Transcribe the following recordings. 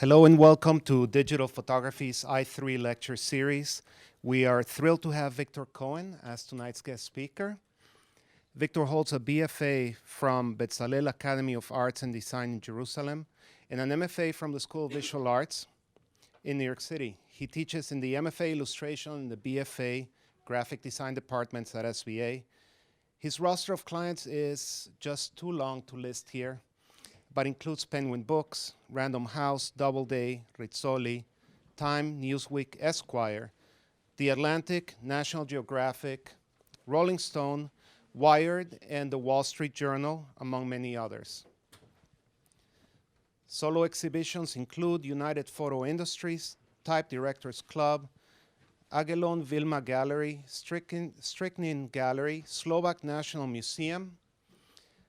Hello and welcome to Digital Photography's i3 lecture series. We are thrilled to have Viktor Koen as tonight's guest speaker. Viktor holds a BFA from Bezalel Academy of Arts and Design in Jerusalem and an MFA from the School of Visual Arts in New York City. He teaches in the MFA Illustration and the BFA Graphic Design departments at SVA. His roster of clients is just too long to list here, but includes Penguin Books, Random House, Doubleday, Rizzoli, Time, Newsweek, Esquire, The Atlantic, National Geographic, Rolling Stone, Wired, and the Wall Street Journal, among many others. Solo exhibitions include United Photo Industries, Type Directors Club, Agellon Vilma Gallery, Strychnine Gallery, Slovak National Museum,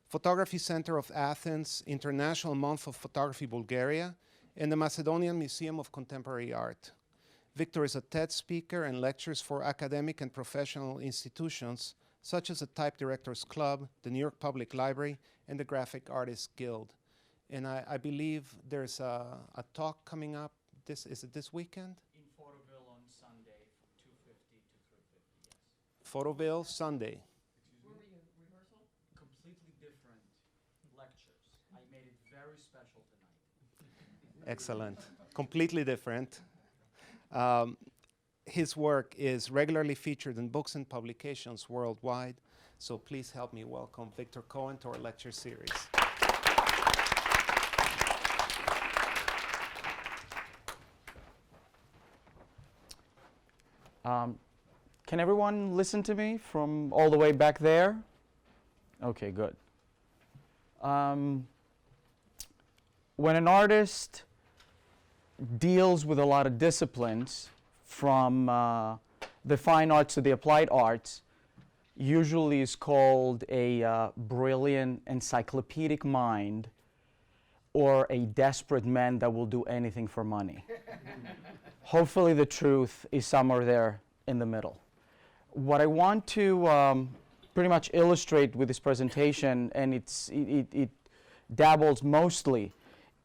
Photography Center of Athens, International Month of Photography Bulgaria, and the Macedonian Museum of Contemporary Art. Viktor is a TED speaker and lectures for academic and professional institutions such as the Type Directors Club, the New York Public Library, and the Graphic Artists Guild. And I believe there's a talk coming up. Is it this weekend? In Photoville on Sunday from 2:50 to 3:50, yes. Photoville, Sunday. Where were you? Rehearsal? Completely different lectures. I made it very special tonight. Excellent. Completely different. His work is regularly featured in books and publications worldwide. So please help me welcome Viktor Koen to our lecture series. Can everyone listen to me from all the way back there? Okay, good. When an artist deals with a lot of disciplines, from the fine arts to the applied arts, usually is called a brilliant encyclopedic mind or a desperate man that will do anything for money. Hopefully the truth is somewhere there in the middle. What I want to pretty much illustrate with this presentation, and it dabbles mostly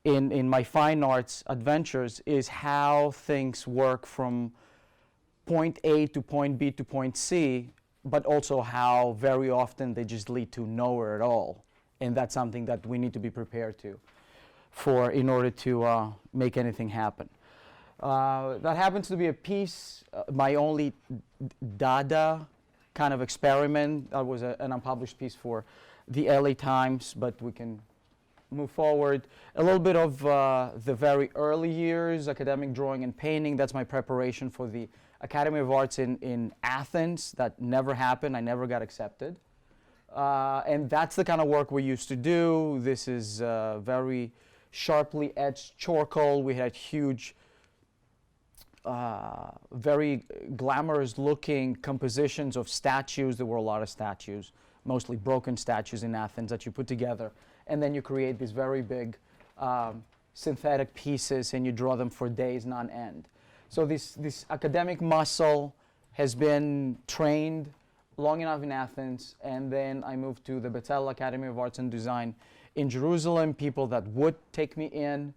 in my fine arts adventures, is how things work from point A to point B to point C, but also how very often they just lead to nowhere at all. And that's something that we need to be prepared for in order to make anything happen. That happens to be a piece, my only Dada kind of experiment. That was an unpublished piece for the LA Times, but we can move forward. A little bit of the very early years, academic drawing and painting. That's my preparation for the Academy of Arts in Athens. That never happened. I never got accepted. And that's the kind of work we used to do. This is very sharply edged charcoal. We had huge, very glamorous looking compositions of statues. There were a lot of statues, mostly broken statues in Athens that you put together. And then you create these very big synthetic pieces and you draw them for days on end. So this academic muscle has been trained long enough in Athens, and then I moved to the Bezalel Academy of Arts and Design in Jerusalem, people that would take me in.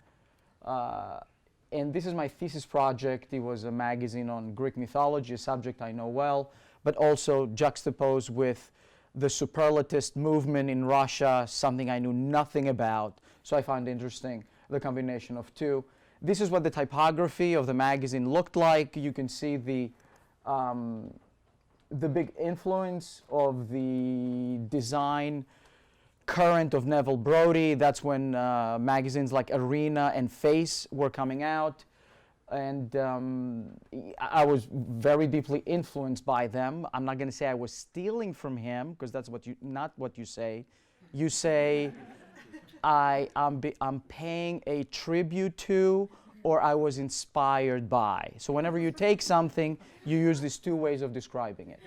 And this is my thesis project. It was a magazine on Greek mythology, a subject I know well, but also juxtaposed with the superlatist movement in Russia, something I knew nothing about. So I found interesting the combination of two. This is what the typography of the magazine looked like. You can see the big influence of the design current of Neville Brody. That's when magazines like Arena and Face were coming out. And I was very deeply influenced by them. I'm not going to say I was stealing from him, because that's not what you say. You say, I'm paying a tribute to, or I was inspired by. So whenever you take something, you use these two ways of describing it.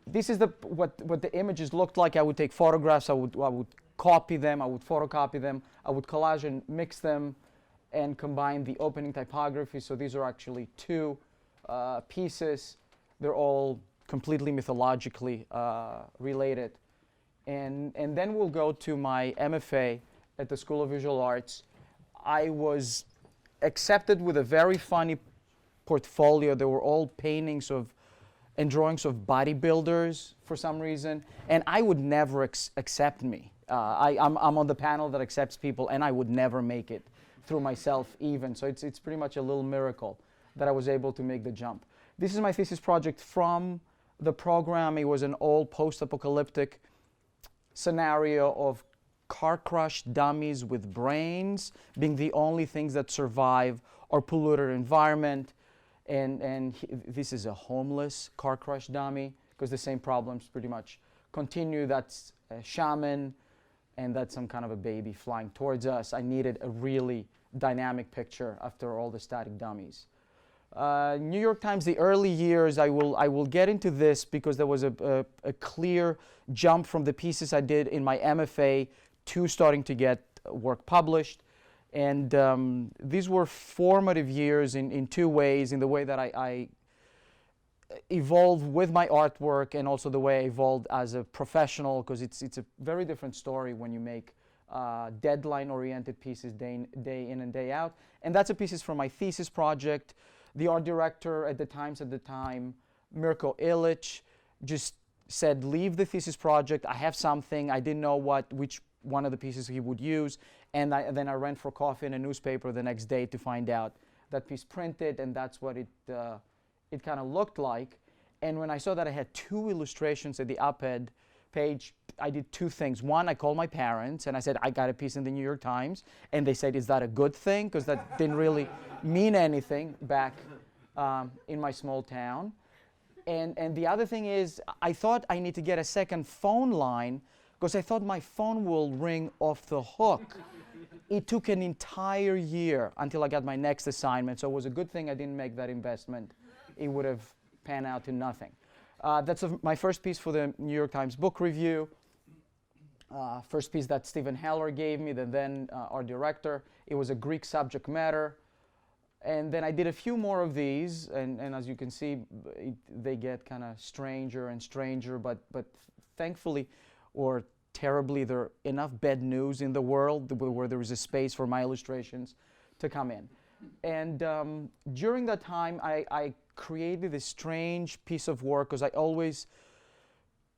This is what the images looked like. I would take photographs, I would copy them, I would photocopy them, I would collage and mix them and combine the opening typography. So these are actually two pieces. They're all completely mythologically related. And then we'll go to my MFA at the School of Visual Arts. I was accepted with a very funny portfolio. They were all paintings of and drawings of bodybuilders for some reason, and I would never accept me. I'm on the panel that accepts people, and I would never make it through myself even. So it's pretty much a little miracle that I was able to make the jump. This is my thesis project from the program. It was an old post-apocalyptic scenario of car-crushed dummies with brains being the only things that survive our polluted environment. And this is a homeless car-crushed dummy, because the same problems pretty much continue. That's a shaman, and that's some kind of a baby flying towards us. I needed a really dynamic picture after all the static dummies. New York Times, the early years, I will get into this because there was a clear jump from the pieces I did in my MFA to starting to get work published. And these were formative years in two ways, in the way that I evolved with my artwork, and also the way I evolved as a professional, because it's a very different story when you make deadline-oriented pieces day in and day out. And that's a pieces from my thesis project. The art director at the time, Mirko Ilic, just said, leave the thesis project. I have something. I didn't know which one of the pieces he would use. And then I ran for coffee in a newspaper the next day to find out that piece printed, and that's what it kind of looked like. And when I saw that I had 2 illustrations at the op-ed page, I did 2 things. One, I called my parents and I said, I got a piece in the New York Times. And they said, is that a good thing? Because that didn't really mean anything back in my small town. And the other thing is, I thought I need to get a second phone line, because I thought my phone will ring off the hook. It took an entire year until I got my next assignment, so it was a good thing I didn't make that investment. It would have panned out to nothing. That's my first piece for the New York Times book review. First piece that Stephen Heller gave me, the then art director. It was a Greek subject matter. And then I did a few more of these, and as you can see, they get kind of stranger and stranger, but thankfully, or terribly, there are enough bad news in the world where there is a space for my illustrations to come in. And during that time, I created this strange piece of work, because I always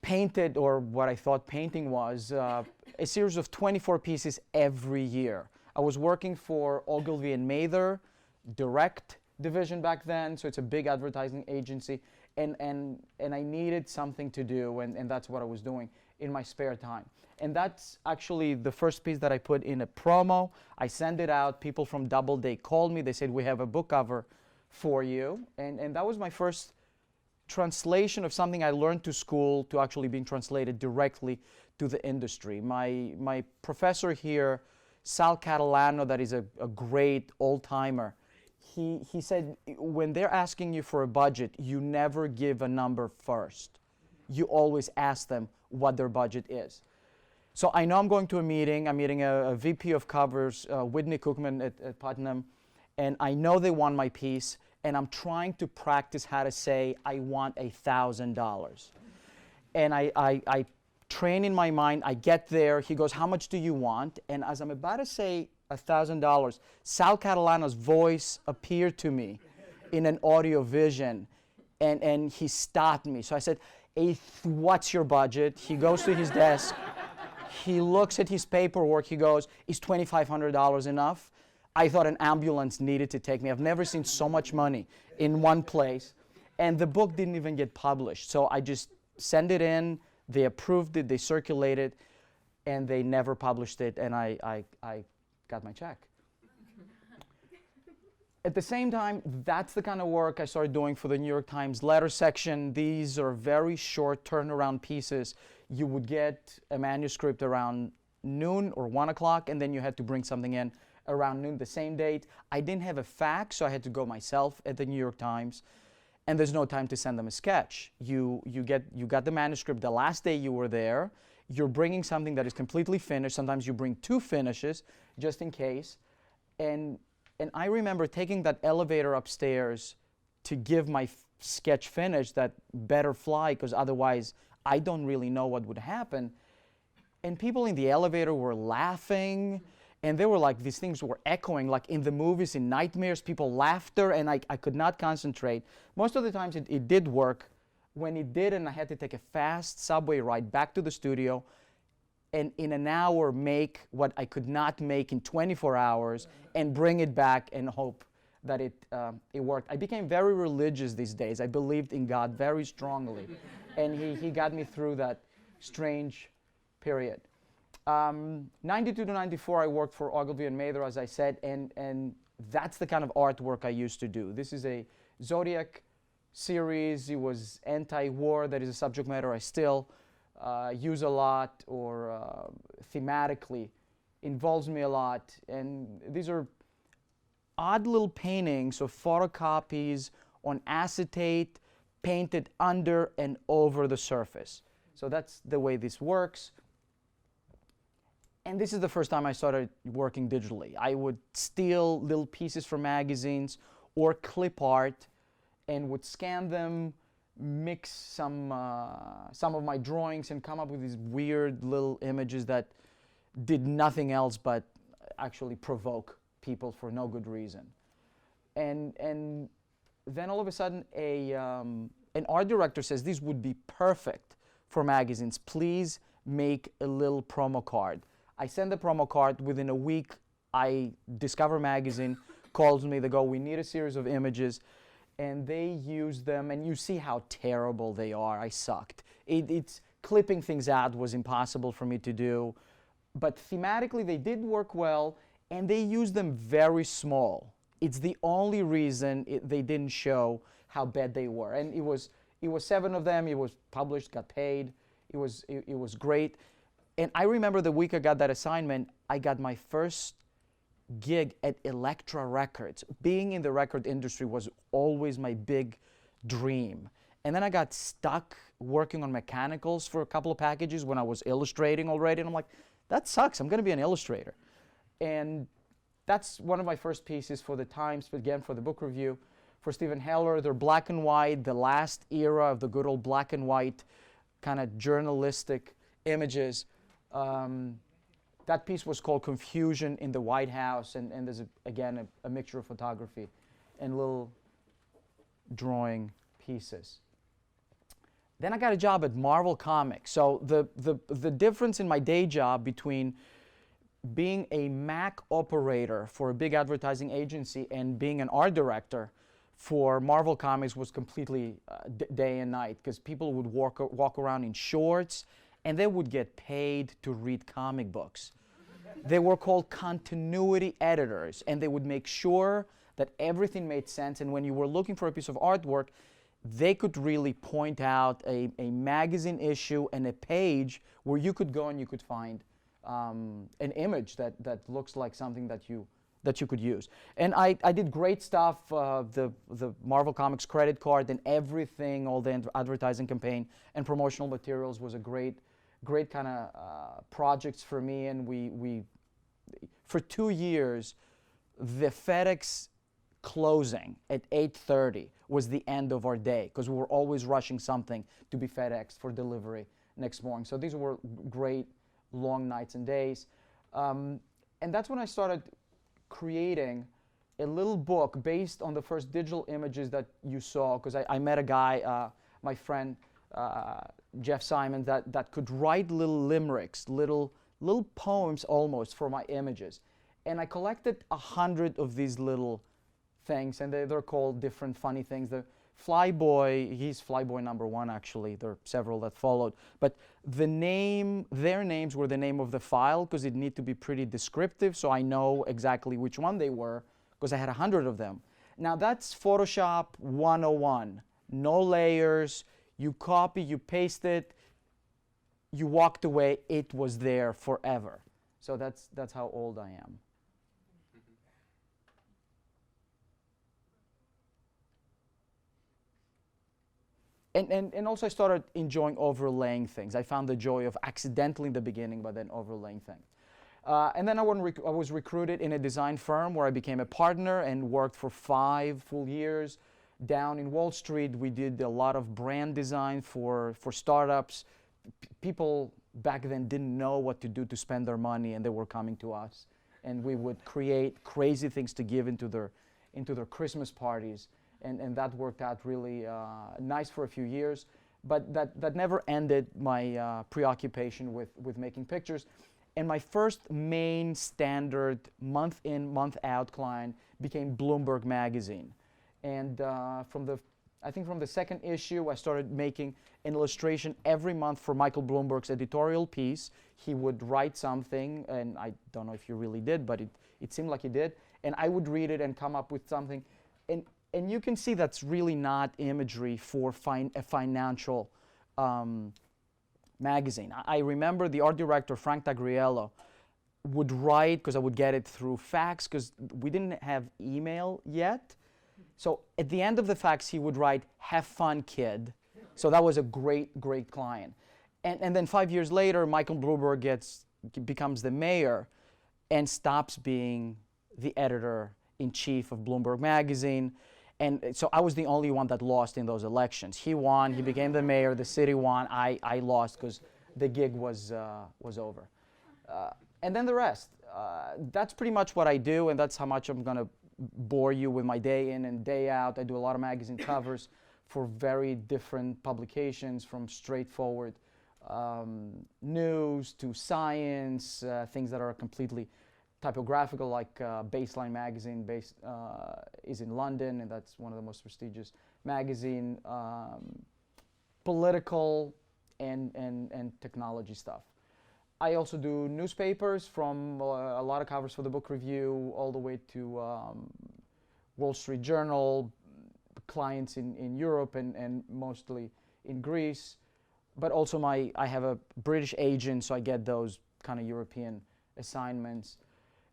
painted, or what I thought painting was, a series of 24 pieces every year. I was working for Ogilvy and Mather, direct division back then, so it's a big advertising agency, and I needed something to do, and that's what I was doing in my spare time. And that's actually the first piece that I put in a promo. I sent it out. People from Doubleday called me. They said, we have a book cover for you. And that was my first translation of something I learned to school to actually being translated directly to the industry. My professor here, Sal Catalano, that is a great old-timer, he said, when they're asking you for a budget, you never give a number first. You always ask them what their budget is. So I know I'm going to a meeting. I'm meeting a VP of covers, Whitney Cookman at Putnam, and I know they want my piece, and I'm trying to practice how to say, I want $1,000. And I train in my mind. I get there. He goes, how much do you want? And as I'm about to say $1,000, Sal Catalano's voice appeared to me in an audio vision, and he stopped me. So I said, what's your budget? He goes to his desk. He looks at his paperwork. He goes, is $2,500 enough? I thought an ambulance needed to take me. I've never seen so much money in one place. And the book didn't even get published. So I just sent it in. They approved it. They circulated. And they never published it. And I got my check. At the same time, that's the kind of work I started doing for the New York Times letter section. These are very short turnaround pieces. You would get a manuscript around noon or 1 o'clock, and then you had to bring something in around noon the same date. I didn't have a fax, so I had to go myself at the New York Times, and there's no time to send them a sketch. You got the manuscript the last day you were there. You're bringing something that is completely finished. Sometimes you bring 2 finishes just in case. And I remember taking that elevator upstairs to give my sketch finish that better fly, because otherwise I don't really know what would happen. And people in the elevator were laughing, And they were like, these things were echoing, like in the movies, in nightmares, people laughter, and I could not concentrate. Most of the times it did work. When it didn't, I had to take a fast subway ride back to the studio, and in an hour make what I could not make in 24 hours, and bring it back and hope that it worked. I became very religious these days. I believed in God very strongly, and he got me through that strange period. 92 to 94, I worked for Ogilvy and Mather, as I said, and that's the kind of artwork I used to do. This is a Zodiac series. It was anti-war. That is a subject matter I still use a lot, or thematically involves me a lot. And these are odd little paintings of photocopies on acetate, painted under and over the surface. So that's the way this works. And this is the first time I started working digitally. I would steal little pieces from magazines or clip art and would scan them, mix some of my drawings, and come up with these weird little images that did nothing else but actually provoke people for no good reason. And then all of a sudden an art director says, this would be perfect for magazines. Please make a little promo card. I send the promo card. Within a week, I Discover Magazine calls me. They go, we need a series of images. And they use them, and you see how terrible they are. I sucked. It's clipping things out was impossible for me to do. But thematically, they did work well, and they used them very small. It's the only reason they didn't show how bad they were. And it was 7 of them. It was published, got paid. It was great. And I remember the week I got that assignment, I got my first gig at Elektra Records. Being in the record industry was always my big dream. And then I got stuck working on mechanicals for a couple of packages when I was illustrating already. And I'm like, that sucks. I'm going to be an illustrator. And that's one of my first pieces for the Times, but again, for the book review. For Stephen Heller, they're black and white, the last era of the good old black and white kind of journalistic images. That piece was called Confusion in the White House, and there's, again, a mixture of photography and little drawing pieces. Then I got a job at Marvel Comics. So the difference in my day job between being a Mac operator for a big advertising agency and being an art director for Marvel Comics was completely day and night, because people would walk around in shorts, and they would get paid to read comic books. They were called continuity editors, and they would make sure that everything made sense. And when you were looking for a piece of artwork, they could really point out a magazine issue and a page where you could go and you could find an image that looks like something that you could use. And I did great stuff. The Marvel Comics credit card and everything, all the advertising campaign and promotional materials was a great kind of projects for me. And we for 2 years, the FedEx closing at 8:30 was the end of our day, because we were always rushing something to be FedExed for delivery next morning. So these were great long nights and days. And that's when I started creating a little book based on the first digital images that you saw, because I met a guy, my friend Jeff Simon, that could write little limericks, little poems almost for my images. And I collected 100 of these little things, and they're called different funny things. The Flyboy, he's Flyboy #1 actually. There are several that followed. But their names were the name of the file, because it needed to be pretty descriptive, so I know exactly which one they were, because I had 100 of them. Now that's Photoshop 101. No layers. You copy, you paste it, you walked away, it was there forever. So that's how old I am. And also I started enjoying overlaying things. I found the joy of accidentally in the beginning, but then overlaying things. And then I was recruited in a design firm where I became a partner and worked for 5 full years. Down in Wall Street, we did a lot of brand design for startups. People back then didn't know what to do to spend their money, and they were coming to us and we would create crazy things to give into their Christmas parties, and that worked out really nice for a few years. But that never ended my preoccupation with making pictures. And my first main standard month in, month out client became Bloomberg magazine. And from the second issue, I started making an illustration every month for Michael Bloomberg's editorial piece. He would write something, and I don't know if he really did, but it seemed like he did. And I would read it and come up with something. And you can see that's really not imagery for a financial magazine. I remember the art director, Frank D'Agriello, would write, because I would get it through fax, because we didn't have email yet. So at the end of the fax, he would write, "Have fun, kid." So that was a great, great client. And then 5 years later, Michael Bloomberg becomes the mayor and stops being the editor-in-chief of Bloomberg magazine. And so I was the only one that lost in those elections. He won, he became the mayor, the city won, I lost because the gig was over. And then the rest. That's pretty much what I do, and that's how much I'm going to bore you with my day in and day out. I do a lot of magazine covers for very different publications, from straightforward news to science, things that are completely typographical, like Baseline magazine is in London, and that's one of the most prestigious magazine, political and technology stuff. I also do newspapers, from a lot of covers for the Book Review all the way to Wall Street Journal, clients in Europe and mostly in Greece. But also I have a British agent, so I get those kind of European assignments.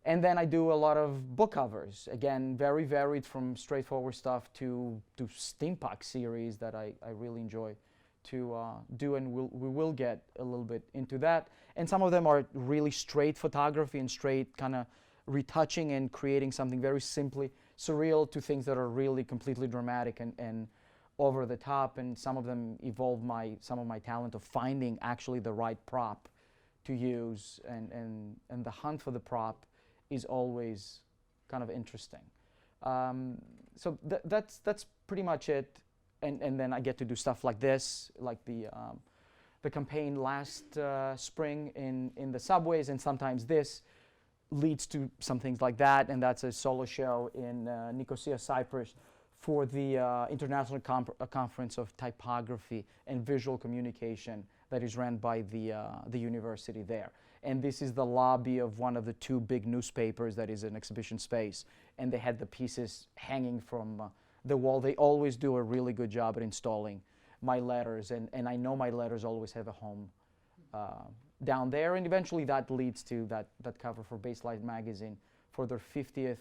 And then I do a lot of book covers. Again, very varied, from straightforward stuff to steampunk series that I really enjoy to do, and we will get a little bit into that. And some of them are really straight photography and straight kind of retouching and creating something very simply surreal, to things that are really completely dramatic and over the top. And some of them evolve some of my talent of finding actually the right prop to use, and the hunt for the prop is always kind of interesting. So that's pretty much it. And then I get to do stuff like this, like the campaign last spring in the subways, and sometimes this leads to some things like that, and that's a solo show in Nicosia, Cyprus, for the International Conference of Typography and Visual Communication that is run by the university there. And this is the lobby of one of the two big newspapers that is an exhibition space, and they had the pieces hanging from the wall. They always do a really good job at installing my letters, and I know my letters always have a home down there. And eventually that leads to that cover for Baseline magazine for their 50th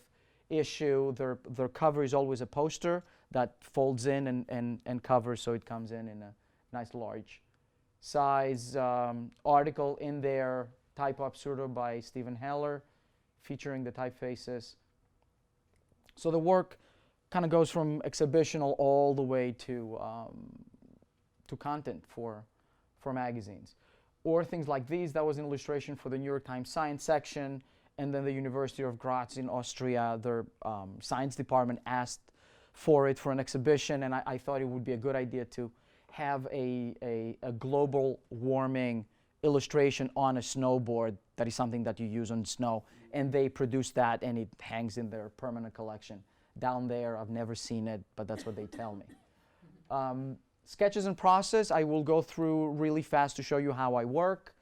issue. Their cover is always a poster that folds in and covers, so it comes in a nice large size. Article in there, Typo Absurdo by Stephen Heller, featuring the typefaces. So the work kind of goes from exhibitional all the way to content for magazines. Or things like these. That was an illustration for the New York Times science section, and then the University of Graz in Austria, their science department asked for it for an exhibition, and I thought it would be a good idea to have a global warming illustration on a snowboard. That is something that you use on snow, and they produced that, and it hangs in their permanent collection down there. I've never seen it, but that's what they tell me. Sketches and process, I will go through really fast to show you how I work.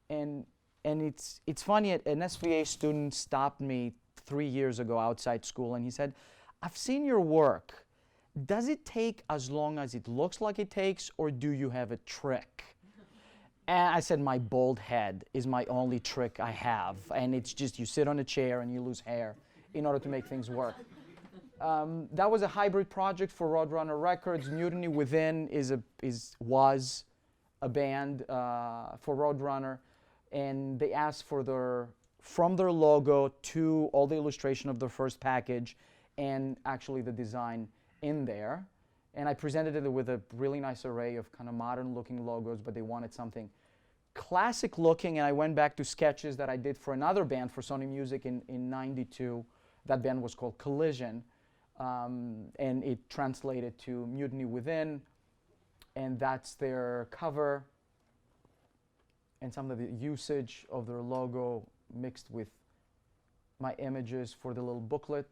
And it's funny, an SVA student stopped me 3 years ago outside school, and he said, "I've seen your work. Does it take as long as it looks like it takes, or do you have a trick?" And I said, "My bald head is my only trick I have, and it's just you sit on a chair and you lose hair in order to make things work." That was a hybrid project for Roadrunner Records. Mutiny Within was a band for Roadrunner, and they asked for from their logo to all the illustration of their first package, and actually the design in there. And I presented it with a really nice array of kind of modern looking logos, but they wanted something classic looking, and I went back to sketches that I did for another band for Sony Music in '92. That band was called Collision, and it translated to Mutiny Within, and that's their cover and some of the usage of their logo mixed with my images for the little booklet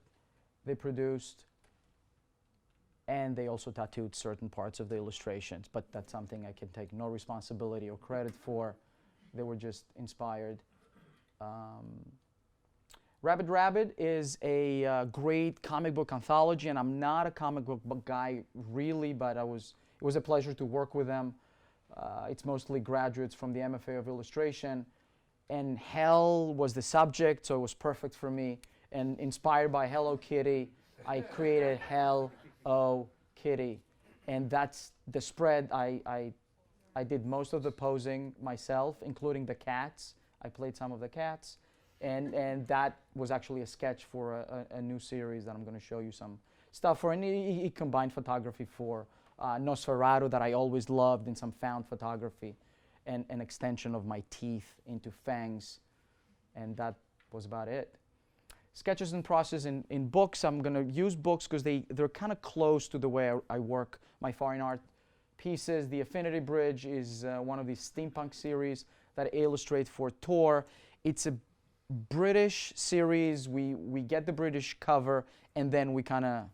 they produced. And they also tattooed certain parts of the illustrations, but that's something I can take no responsibility or credit for. They were just inspired. Rabbit Rabbit is a great comic book anthology, and I'm not a comic book guy really, but it was a pleasure to work with them. It's mostly graduates from the MFA of Illustration, and Hell was the subject, so it was perfect for me. And inspired by Hello Kitty, I created Hello Kitty, and that's the spread. I did most of the posing myself, including the cats. I played some of the cats, and that was actually a sketch for a new series that I'm going to show you some stuff for. And it combined photography for Nosferatu that I always loved, and some found photography, and an extension of my teeth into fangs, and that was about it. Sketches in process in books. I'm going to use books because they're kind of close to the way I work my fine art pieces. The Affinity Bridge is one of these steampunk series that I illustrate for Tor. It's a British series. We get the British cover, and then we kind of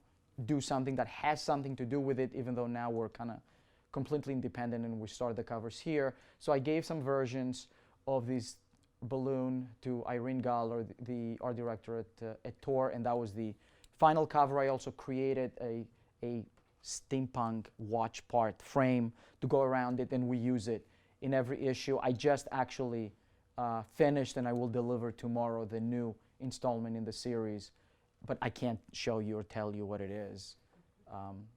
do something that has something to do with it, even though now we're kind of completely independent and we start the covers here. So I gave some versions of these balloon to Irene Galler, the art director at Tor, and that was the final cover. I also created a steampunk watch part frame to go around it, and we use it in every issue. I just actually finished, and I will deliver tomorrow the new installment in the series, but I can't show you or tell you what it is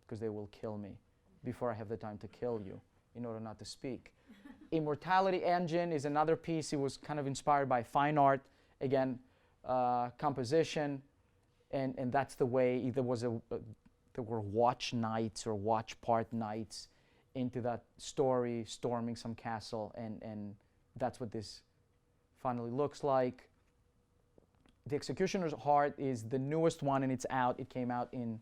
because they will kill me before I have the time to kill you in order not to speak. Immortal Engine is another piece. It was kind of inspired by fine art, again, composition, and that's the way there were watch nights or watch part nights into that story, storming some castle, and that's what this finally looks like. The Executioner's Heart is the newest one, and it's out. It came out in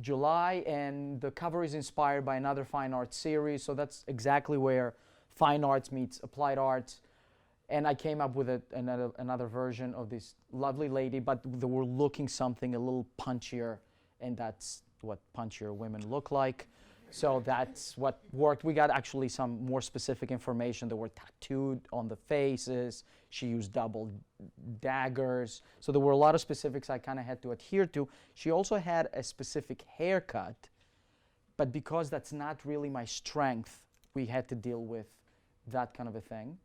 July, and the cover is inspired by another fine art series, so that's exactly where fine arts meets applied arts. And I came up with another version of this lovely lady, but they were looking something a little punchier, and that's what punchier women look like. So that's what worked. We got actually some more specific information. They were tattooed on the faces. She used double daggers. So there were a lot of specifics I kind of had to adhere to. She also had a specific haircut, but because that's not really my strength, we had to deal with that kind of a thing.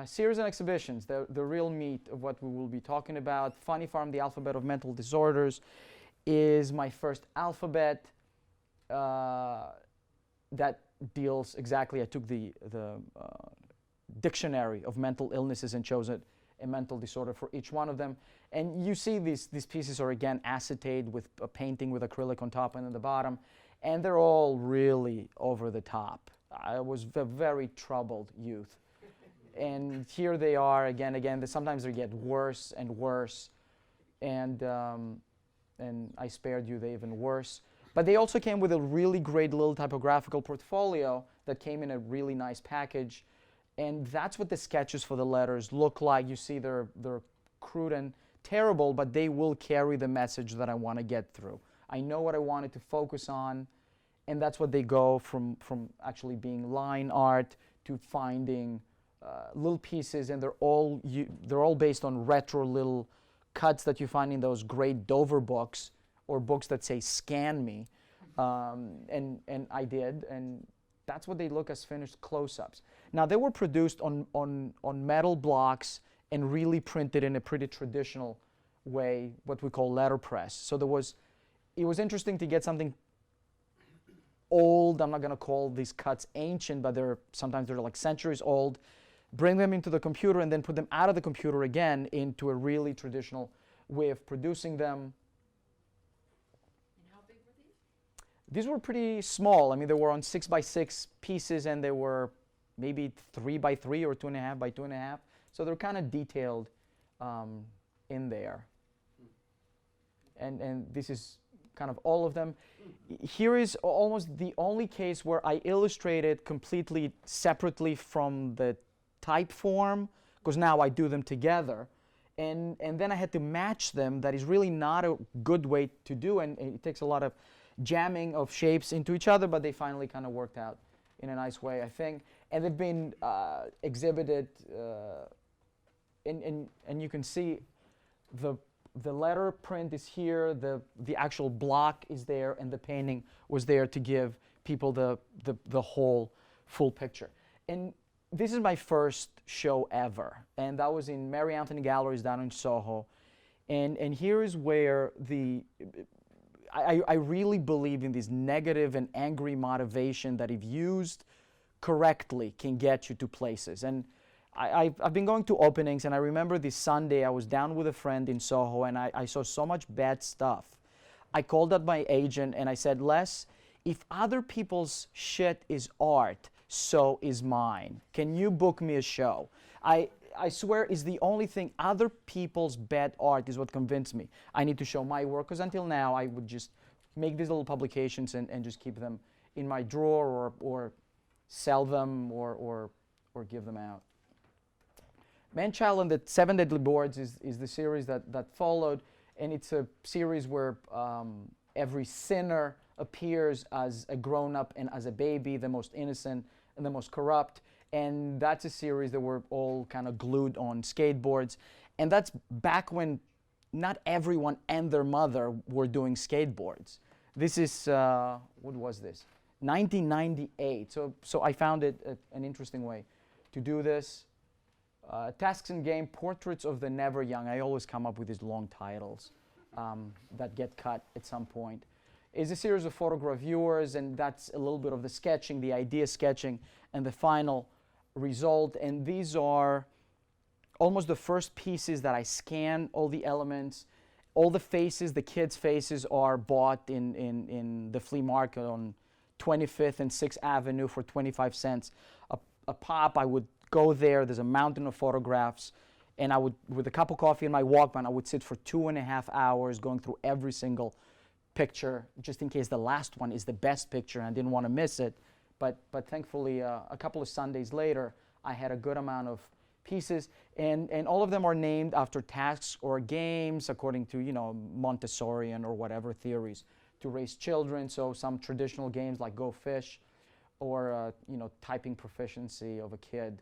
Series and exhibitions, the real meat of what we will be talking about. Funny Farm, the Alphabet of Mental Disorders, is my first alphabet that deals exactly. I took the dictionary of mental illnesses and chose a mental disorder for each one of them. And you see these pieces are again acetate with a painting with acrylic on top and on the bottom, and they're all really over the top. I was a very troubled youth. And here they are again. Sometimes they get worse and worse, and I spared you the even worse. But they also came with a really great little typographical portfolio that came in a really nice package, and that's what the sketches for the letters look like. You see they're crude and terrible, but they will carry the message that I want to get through. I know what I wanted to focus on, and that's what they go from actually being line art to finding little pieces, and they're all based on retro little cuts that you find in those great Dover books or books that say "Scan me," and I did, and that's what they look as finished close-ups. Now they were produced on metal blocks and really printed in a pretty traditional way, what we call letterpress. So it was interesting to get something old. I'm not going to call these cuts ancient, but sometimes they're like centuries old. Bring them into the computer and then put them out of the computer again into a really traditional way of producing them. And how big were these? These were pretty small. I mean, they were on 6x6 pieces, and they were maybe 3 by 3 or 2.5 by 2.5. So they're kind of detailed in there. And this is kind of all of them. Here is almost the only case where I illustrated completely separately from the type form, because now I do them together. And then I had to match them. That is really not a good way to do, and it takes a lot of jamming of shapes into each other, but they finally kind of worked out in a nice way, I think. And they've been exhibited, and you can see the letter print is here, the actual block is there, and the painting was there to give people the whole full picture. And this is my first show ever, and that was in Mary Anthony Galleries down in Soho. And here is where I really believe in this negative and angry motivation that, if used correctly, can get you to places. And I've been going to openings, and I remember this Sunday I was down with a friend in Soho, and I saw so much bad stuff. I called up my agent and I said, Les, if other people's shit is art, so is mine. Can you book me a show? I swear it's the only thing. Other people's bad art is what convinced me. I need to show my work, because until now I would just make these little publications and just keep them in my drawer, or sell them, or give them out. Man-Child and the 7 Deadly Boards is the series that followed, and it's a series where every sinner appears as a grown-up and as a baby, the most innocent and the most corrupt. And that's a series that were all kind of glued on skateboards. And that's back when not everyone and their mother were doing skateboards. This is, what was this? 1998. So I found it an interesting way to do this. Tasks and Game, Portraits of the Never Young. I always come up with these long titles that get cut at some point. Is a series of photogravures, and that's a little bit of the sketching, the idea sketching, and the final result. And these are almost the first pieces that I scan all the elements. All the faces, the kids' faces, are bought in the flea market on 25th and 6th Avenue for 25 cents a pop. I would go there, there's a mountain of photographs, and I would, with a cup of coffee and my Walkman, I would sit for 2.5 hours going through every single picture, just in case the last one is the best picture and I didn't want to miss it. But thankfully, a couple of Sundays later, I had a good amount of pieces, and all of them are named after tasks or games according to, Montessorian or whatever theories to raise children. So some traditional games like Go Fish, or typing proficiency of a kid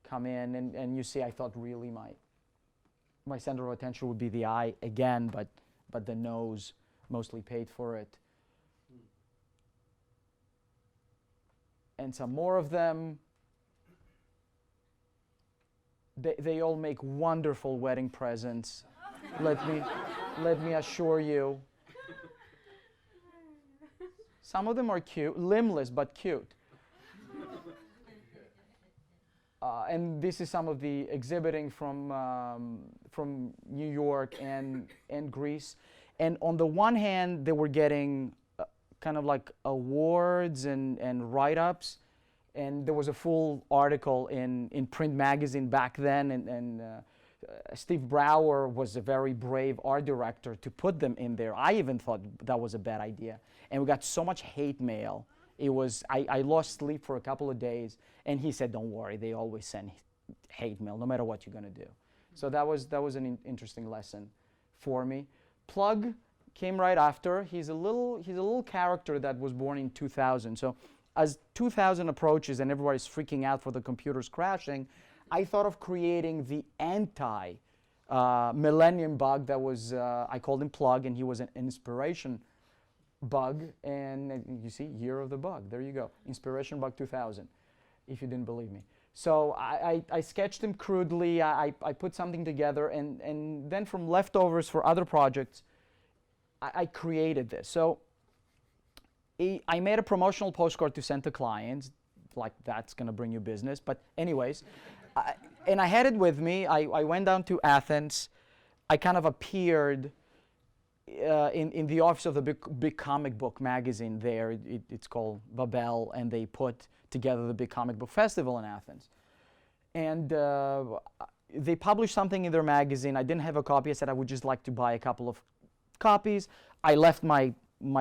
come in, and you see, I thought really my center of attention would be the eye again, but the nose mostly paid for it. And some more of them. They all make wonderful wedding presents. Let me assure you. Some of them are cute, limbless but cute. And this is some of the exhibiting from New York and Greece. And on the one hand, they were getting kind of like awards and write-ups. And there was a full article in print magazine back then. And Steve Brower was a very brave art director to put them in there. I even thought that was a bad idea. And we got so much hate mail. I lost sleep for a couple of days. And he said, don't worry, they always send hate mail, no matter what you're going to do. So that was an interesting lesson for me. Plug came right after. He's a little character that was born in 2000. So as 2000 approaches and everybody's freaking out for the computers crashing, I thought of creating the anti-millennium bug that was, I called him Plug, and he was an inspiration bug. And you see, year of the bug. There you go. Inspiration bug 2000, if you didn't believe me. So I sketched him crudely. I put something together, and then from leftovers for other projects, I created this. So I made a promotional postcard to send to clients, like that's going to bring you business. But anyways, and I had it with me. I went down to Athens. I kind of appeared in the office of the big comic book magazine there. It's called Babel, and they put together the big comic book festival in Athens. And they published something in their magazine. I didn't have a copy. I said I would just like to buy a couple of copies. I left my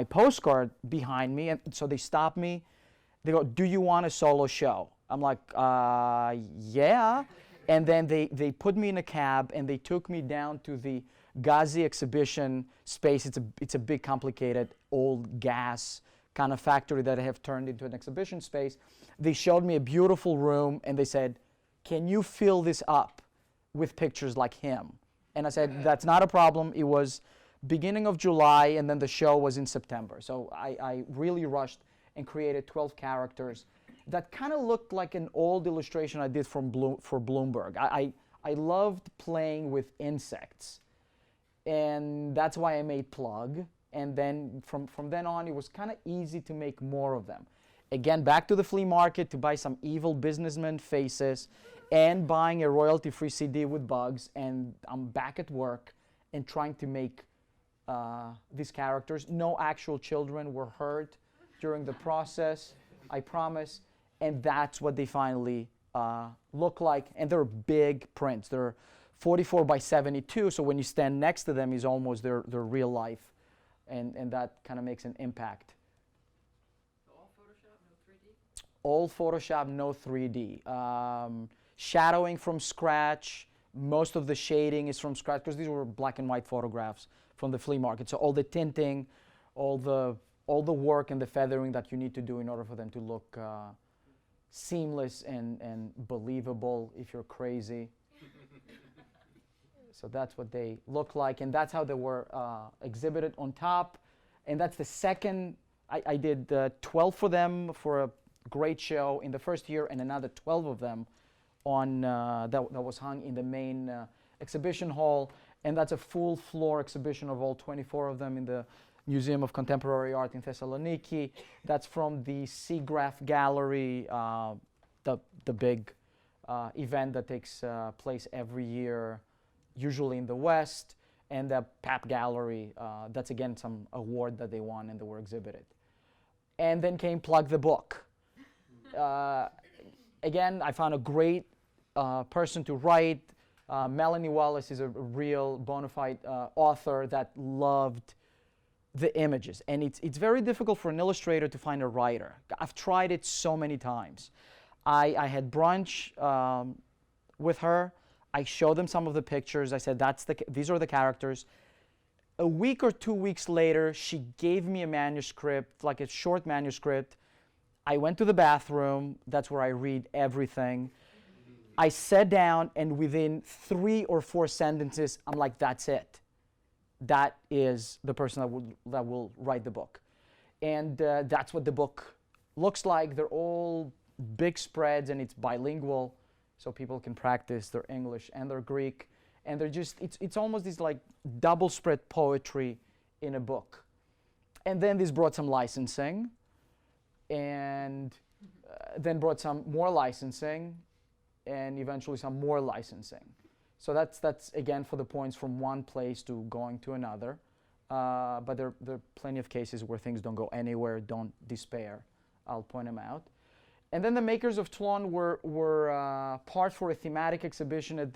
postcard behind me, and so they stopped me. They go, "Do you want a solo show?" I'm like, yeah. And then they put me in a cab, and they took me down to the Ghazi exhibition space. It's a big, complicated, old gas kind of factory that I have turned into an exhibition space. They showed me a beautiful room, and they said, "Can you fill this up with pictures like him?" And I said, "That's not a problem." It was beginning of July, and then the show was in September. So I really rushed and created 12 characters that kind of looked like an old illustration I did for Bloomberg. I loved playing with insects, and that's why I made Plug. And then from then on, it was kind of easy to make more of them. Again, back to the flea market to buy some evil businessman faces and buying a royalty-free CD with bugs, and I'm back at work and trying to make these characters. No actual children were hurt during the process, I promise, and that's what they finally look like. And they're big prints. They're 44 by 72, so when you stand next to them, it's almost their real life, and that kind of makes an impact. All Photoshop, no 3D. Shadowing from scratch. Most of the shading is from scratch because these were black and white photographs from the flea market. So all the tinting, all the work and the feathering that you need to do in order for them to look seamless and believable if you're crazy. So that's what they look like, and that's how they were exhibited on top. And that's the second. I did 12 for them for a great show in the first year, and another 12 of them on that was hung in the main exhibition hall, and that's a full floor exhibition of all 24 of them in the Museum of Contemporary Art in Thessaloniki. That's from the Seagraph Gallery, the big event that takes place every year, usually in the West, and the Pap Gallery. That's again some award that they won and they were exhibited. And then came Plug the Book. Again, I found a great person to write. Melanie Wallace is a real bona fide author that loved the images. And it's very difficult for an illustrator to find a writer. I've tried it so many times. I had brunch with her. I showed them some of the pictures. I said, these are the characters. A week or 2 weeks later, she gave me a manuscript, like a short manuscript. I went to the bathroom. That's where I read everything. I sat down, and within 3 or 4 sentences, I'm like, that's it. That is the person that will write the book. And that's what the book looks like. They're all big spreads, and it's bilingual, so people can practice their English and their Greek. And they're just, it's almost this like double spread poetry in a book. And then this brought some licensing, and then brought some more licensing, and eventually some more licensing. So that's again for the points from one place to going to another. But there are plenty of cases where things don't go anywhere. Don't despair. I'll point them out. And then the makers of Tuan were part for a thematic exhibition at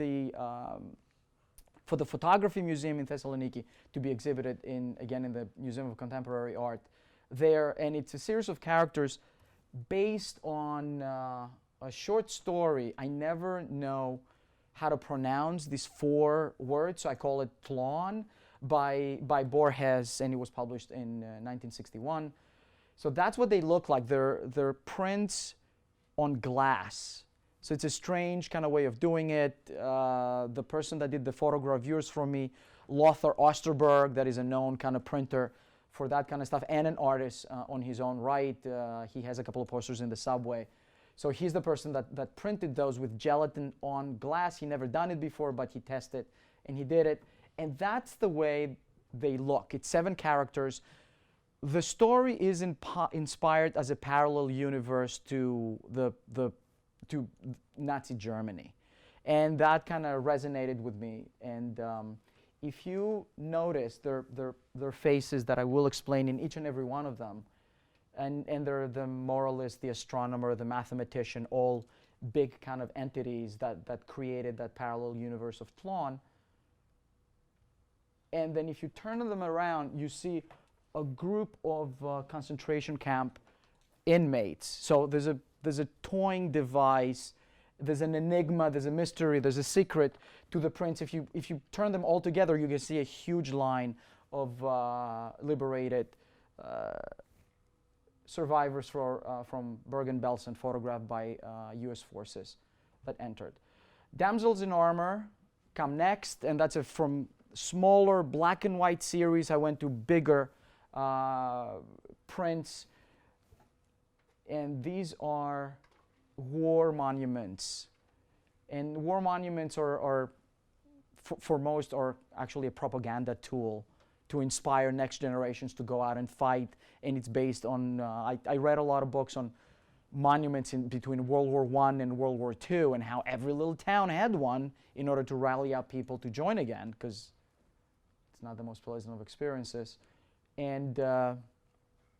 for the Photography Museum in Thessaloniki to be exhibited in the Museum of Contemporary Art there. And it's a series of characters based on a short story. I never know how to pronounce these 4 words, so I call it Tuan by Borges, and it was published in 1961. So that's what they look like. They're prints on glass. So it's a strange kind of way of doing it. The person that did the photogravures for me, Lothar Osterberg, that is a known kind of printer for that kind of stuff, and an artist on his own right. He has a couple of posters in the subway. So he's the person that printed those with gelatin on glass. He never done it before, but he tested and he did it. And that's the way they look. It's 7 characters. The story is inspired as a parallel universe to to Nazi Germany, and that kind of resonated with me. And if you notice their faces that I will explain in each and every one of them, and they're the moralist, the astronomer, the mathematician, all big kind of entities that created that parallel universe of Tuan. And then if you turn them around, you see a group of concentration camp inmates. So there's a toying device, there's an enigma, there's a mystery, there's a secret to the prints. If you turn them all together, you can see a huge line of liberated survivors from Bergen-Belsen, photographed by U.S. forces that entered. Damsels in Armor come next, and that's from smaller black and white series. I went to bigger prints, and these are war monuments. And war monuments are for most, are actually a propaganda tool to inspire next generations to go out and fight. And it's based on, I read a lot of books on monuments in between World War I and World War II, and how every little town had one in order to rally up people to join again, because it's not the most pleasant of experiences. And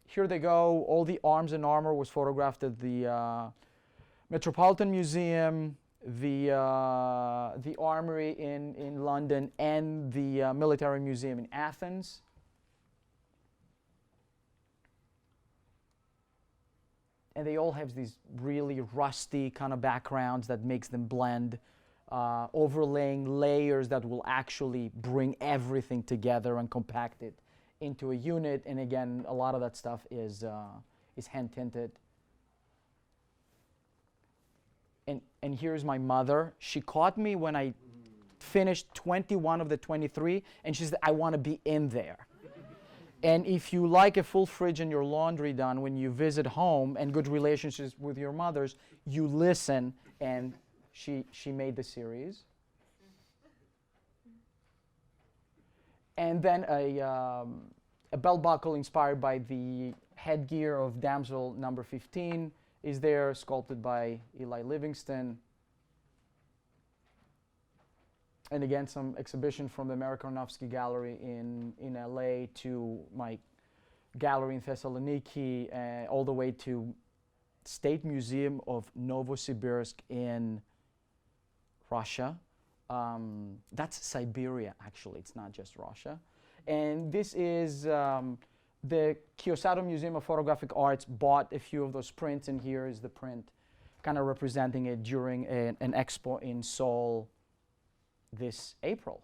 here they go. All the arms and armor was photographed at the Metropolitan Museum, the Armory in London, and the Military Museum in Athens. And they all have these really rusty kind of backgrounds that makes them blend, overlaying layers that will actually bring everything together and compact it into a unit. And again, a lot of that stuff is hand tinted. And here's my mother. She caught me when I finished 21 of the 23, and she said, I want to be in there. And if you like a full fridge and your laundry done when you visit home and good relationships with your mothers, you listen, and she made the series. And then a belt buckle inspired by the headgear of damsel number 15 is there, sculpted by Eli Livingston. And again, some exhibition from the Marek-Karnowski Gallery in LA to my gallery in Thessaloniki, all the way to State Museum of Novosibirsk in Russia. That's Siberia, actually. It's not just Russia. And this is the Kyosato Museum of Photographic Arts bought a few of those prints, and here is the print kind of representing it during an expo in Seoul this April.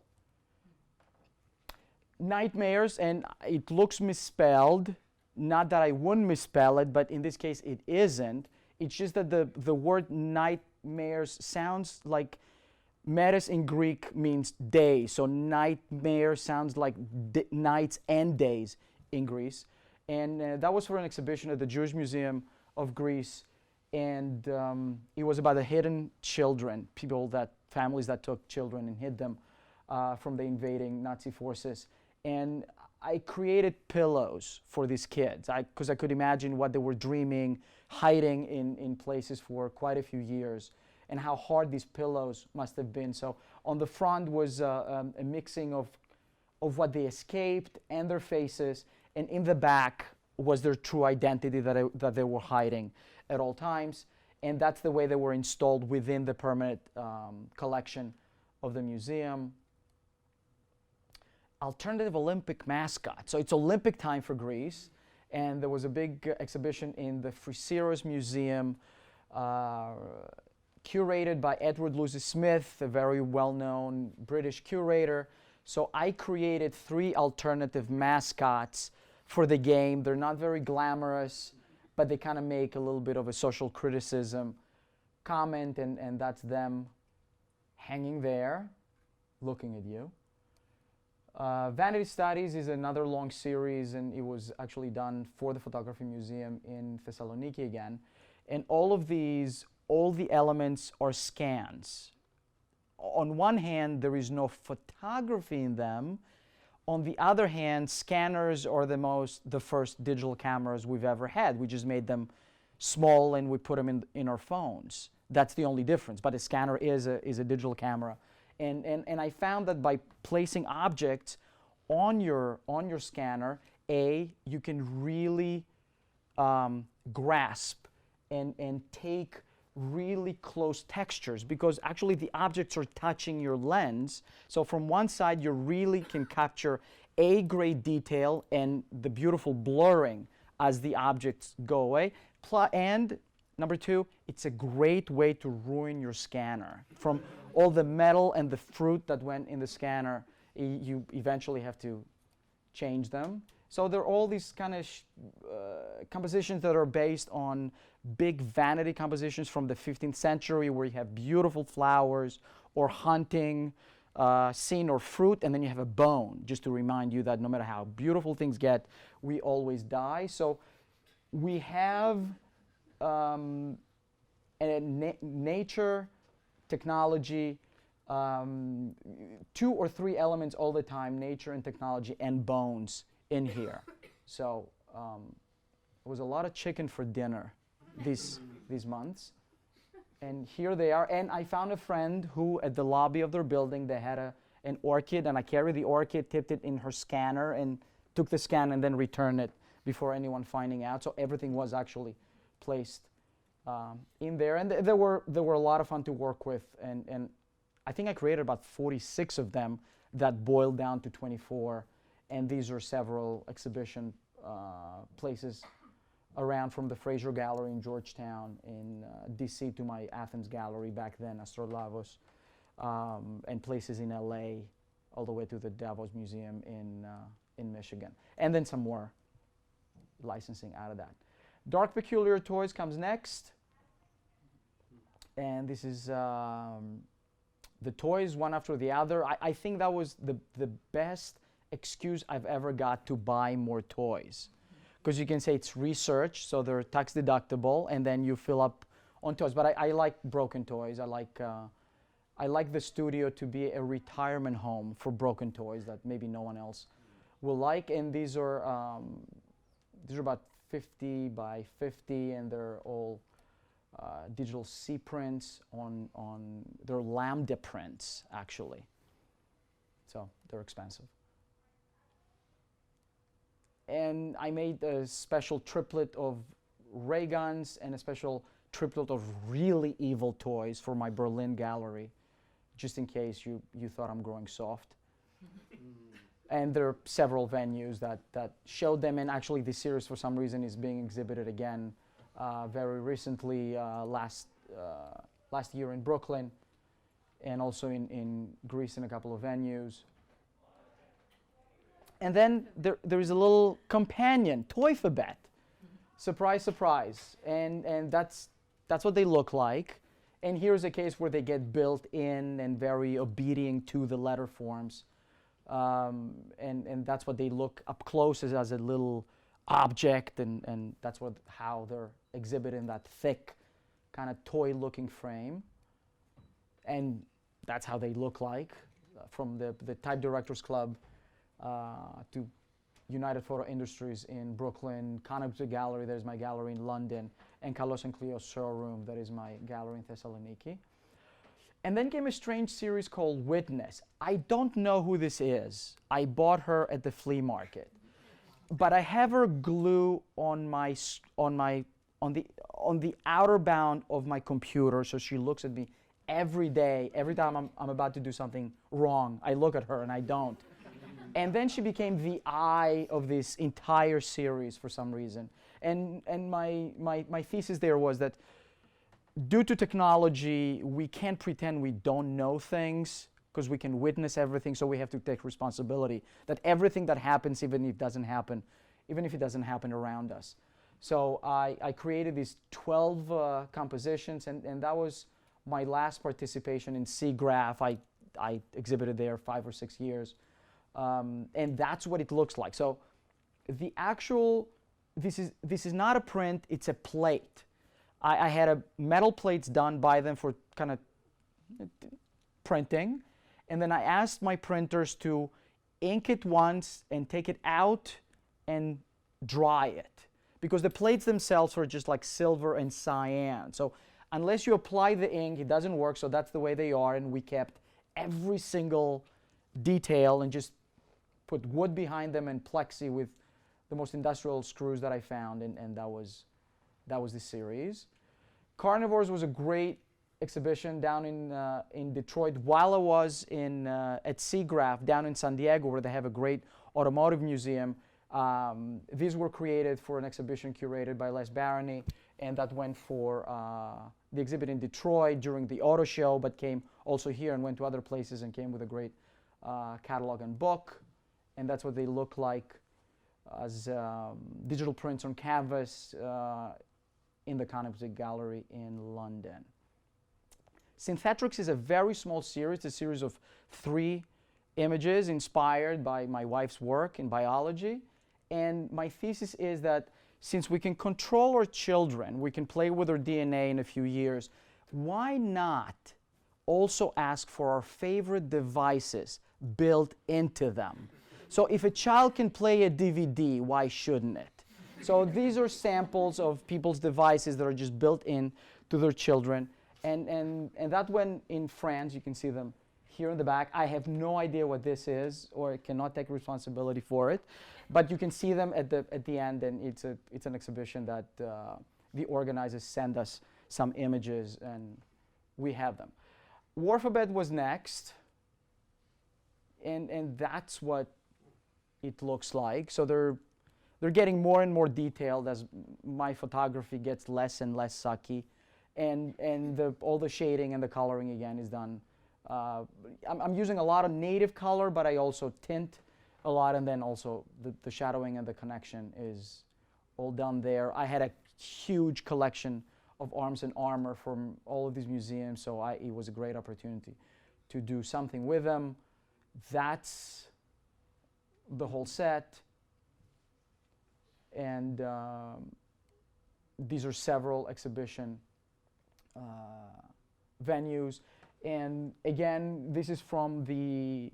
Nightmares, and it looks misspelled. Not that I wouldn't misspell it, but in this case it isn't. It's just that the word nightmares sounds like meres in Greek means day, so nightmare sounds like nights and days in Greece. And that was for an exhibition at the Jewish Museum of Greece, and it was about the hidden children, families that took children and hid them from the invading Nazi forces. And I created pillows for these kids, because I could imagine what they were dreaming, hiding in places for quite a few years, and how hard these pillows must have been. So on the front was a mixing of what they escaped and their faces, and in the back was their true identity that they were hiding at all times. And that's the way they were installed within the permanent collection of the museum. Alternative Olympic mascot. So it's Olympic time for Greece, and there was a big exhibition in the Phryseros Museum, curated by Edward Lucy Smith, a very well-known British curator. So I created 3 alternative mascots for the game. They're not very glamorous, but they kind of make a little bit of a social criticism comment, and that's them hanging there, looking at you. Vanity Studies is another long series, and it was actually done for the Photography Museum in Thessaloniki again. And all of these, all the elements are scans. On one hand, there is no photography in them. On the other hand, scanners are the first digital cameras we've ever had. We just made them small and we put them in our phones. That's the only difference. But a scanner is a digital camera. And I found that by placing objects on your scanner, you can really grasp and take really close textures, because actually the objects are touching your lens. So from one side, you really can capture A-grade detail and the beautiful blurring as the objects go away. And number two, it's a great way to ruin your scanner. From all the metal and the fruit that went in the scanner, you eventually have to change them. So there are all these kind of compositions that are based on big vanity compositions from the 15th century, where you have beautiful flowers or hunting scene or fruit, and then you have a bone, just to remind you that no matter how beautiful things get, we always die. So we have nature, technology, 2 or 3 elements all the time: nature and technology and bones in here. So it was a lot of chicken for dinner these months. And here they are. And I found a friend who, at the lobby of their building, they had an orchid, and I carried the orchid, tipped it in her scanner, and took the scan and then returned it before anyone finding out. So everything was actually placed in there. And they were a lot of fun to work with. And I think I created about 46 of them that boiled down to 24. And these are several exhibition places around, from the Fraser Gallery in Georgetown in DC to my Athens gallery back then, Astrolabos, and places in LA, all the way to the Davos Museum in Michigan. And then some more licensing out of that. Dark Peculiar Toys comes next. And this is the toys one after the other. I think that was the best excuse I've ever got to buy more toys, because you can say it's research, so they're tax deductible, and then you fill up on toys. But I like broken toys. I like the studio to be a retirement home for broken toys that maybe no one else will like. And these are about 50 by 50, and they're all digital C prints on they're lambda prints actually. So they're expensive. And I made a special triplet of ray guns and a special triplet of really evil toys for my Berlin gallery, just in case you thought I'm growing soft. And there are several venues that showed them, and actually this series for some reason is being exhibited again very recently, last year in Brooklyn, and also in Greece in a couple of venues. And then there is a little companion, Toyfabet. Surprise, surprise. And that's what they look like. And here's a case where they get built in and very obedient to the letter forms. And that's what they look up close as a little object, and that's how they're exhibited in that thick, kind of toy-looking frame. And that's how they look like, from the Type Directors Club to United Photo Industries in Brooklyn, Carnegie Gallery, there's my gallery in London, and Carlos and Cleo's showroom, that is my gallery in Thessaloniki. And then came a strange series called Witness. I don't know who this is. I bought her at the flea market, but I have her glue on the outer bound of my computer, so she looks at me every day. Every time I'm about to do something wrong, I look at her and I don't. And then she became the eye of this entire series for some reason. And my thesis there was that due to technology, we can't pretend we don't know things, because we can witness everything, so we have to take responsibility that everything that happens, even if it doesn't happen around us. So I created these 12 compositions, and that was my last participation in SIGGRAPH. I exhibited there 5 or 6 years. And that's what it looks like. So the actual, this is not a print, it's a plate. I had metal plates done by them for kind of printing. And then I asked my printers to ink it once and take it out and dry it, because the plates themselves are just like silver and cyan. So unless you apply the ink, it doesn't work. So that's the way they are. And we kept every single detail and just put wood behind them and plexi with the most industrial screws that I found, and that was the series. Carnivores was a great exhibition down in Detroit while I was at SIGGRAPH down in San Diego, where they have a great automotive museum. These were created for an exhibition curated by Les Barony, and that went for the exhibit in Detroit during the auto show, but came also here and went to other places and came with a great catalog and book. And that's what they look like as digital prints on canvas in the Carnegie Gallery in London. Synthetrics is a very small series, a series of 3 images inspired by my wife's work in biology. And my thesis is that since we can control our children, we can play with their DNA in a few years, why not also ask for our favorite devices built into them? So if a child can play a DVD, why shouldn't it? So these are samples of people's devices that are just built in to their children. And that went in France. You can see them here in the back. I have no idea what this is, or cannot take responsibility for it. But you can see them at the end, and it's an exhibition that the organizers send us some images, and we have them. Warfabed was next, and that's what it looks like. So they're getting more and more detailed as my photography gets less and less sucky, and all the shading and the coloring again is done. I'm using a lot of native color, but I also tint a lot, and then also the shadowing and the connection is all done there. I had a huge collection of arms and armor from all of these museums, so it was a great opportunity to do something with them. That's the whole set, and these are several exhibition venues. And again, this is from the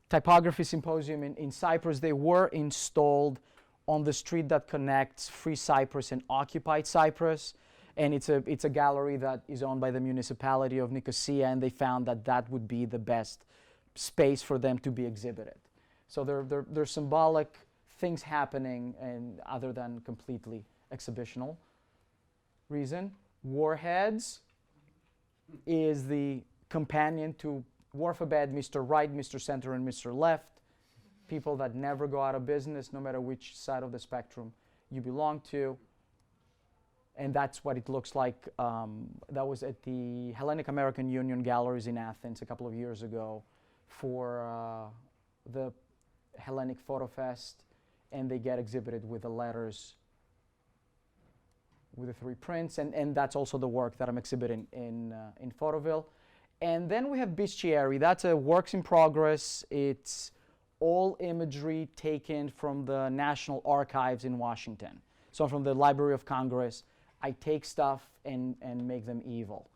typography symposium in Cyprus. They were installed on the street that connects Free Cyprus and Occupied Cyprus, and it's a gallery that is owned by the municipality of Nicosia, and they found that would be the best space for them to be exhibited. So they're symbolic things happening, and other than completely exhibitional reason. Warheads is the companion to Warfabed, Mr. Right, Mr. Center, and Mr. Left. People that never go out of business, no matter which side of the spectrum you belong to. And that's what it looks like. That was at the Hellenic American Union Galleries in Athens a couple of years ago for the Hellenic Photo Fest, and they get exhibited with the letters, with the 3 prints, and that's also the work that I'm exhibiting in Photoville. And then we have Bestiary. That's a works in progress. It's all imagery taken from the National Archives in Washington. So from the Library of Congress, I take stuff and make them evil.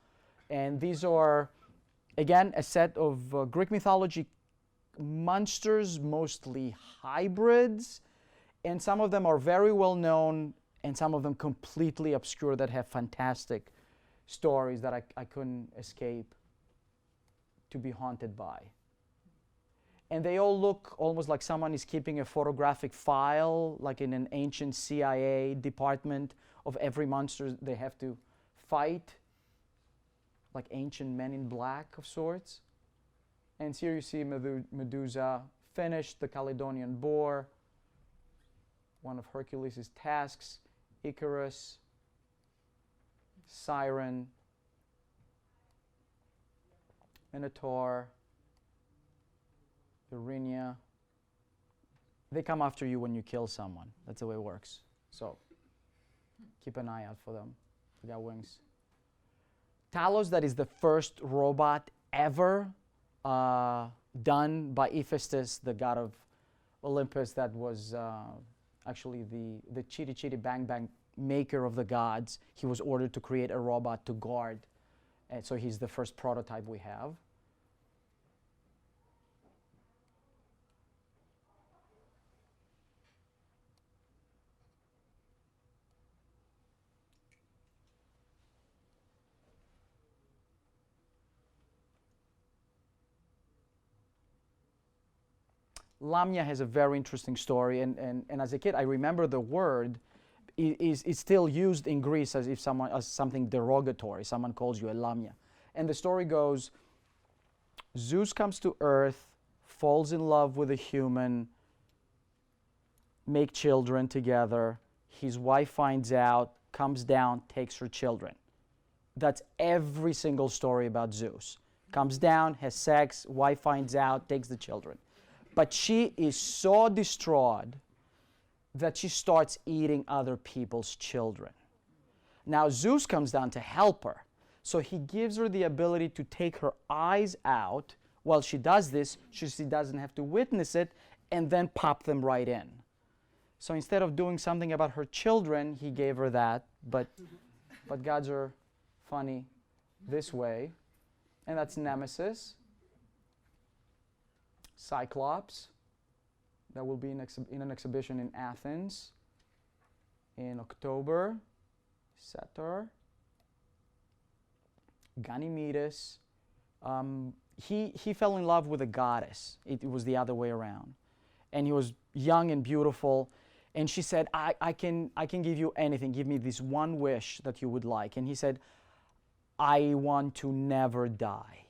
And these are, again, a set of Greek mythology monsters, mostly hybrids, and some of them are very well known, and some of them completely obscure that have fantastic stories that I couldn't escape to be haunted by. And they all look almost like someone is keeping a photographic file, like in an ancient CIA department of every monster they have to fight, like ancient Men in Black of sorts. And here you see Medusa finished, the Caledonian boar, one of Hercules' tasks, Icarus, Siren, Minotaur, Urania. They come after you when you kill someone. That's the way it works. So keep an eye out for them. They got wings. Talos, that is the first robot ever done by Hephaestus, the god of Olympus. That was actually the Chitty Chitty Bang Bang maker of the gods. He was ordered to create a robot to guard. And so he's the first prototype we have. Lamia has a very interesting story, and as a kid, I remember the word is still used in Greece as if as something derogatory. Someone calls you a Lamia. And the story goes, Zeus comes to Earth, falls in love with a human, make children together. His wife finds out, comes down, takes her children. That's every single story about Zeus. Comes down, has sex, wife finds out, takes the children. But she is so distraught that she starts eating other people's children. Now Zeus comes down to help her. So he gives her the ability to take her eyes out. While she does this, she doesn't have to witness it, and then pop them right in. So instead of doing something about her children, he gave her that, but gods are funny this way. And that's Nemesis. Cyclops. That will be in an exhibition in Athens in October. Satyr. Ganymedes. He fell in love with a goddess. It was the other way around. And he was young and beautiful. And she said, I can give you anything. Give me this one wish that you would like. And he said, I want to never die.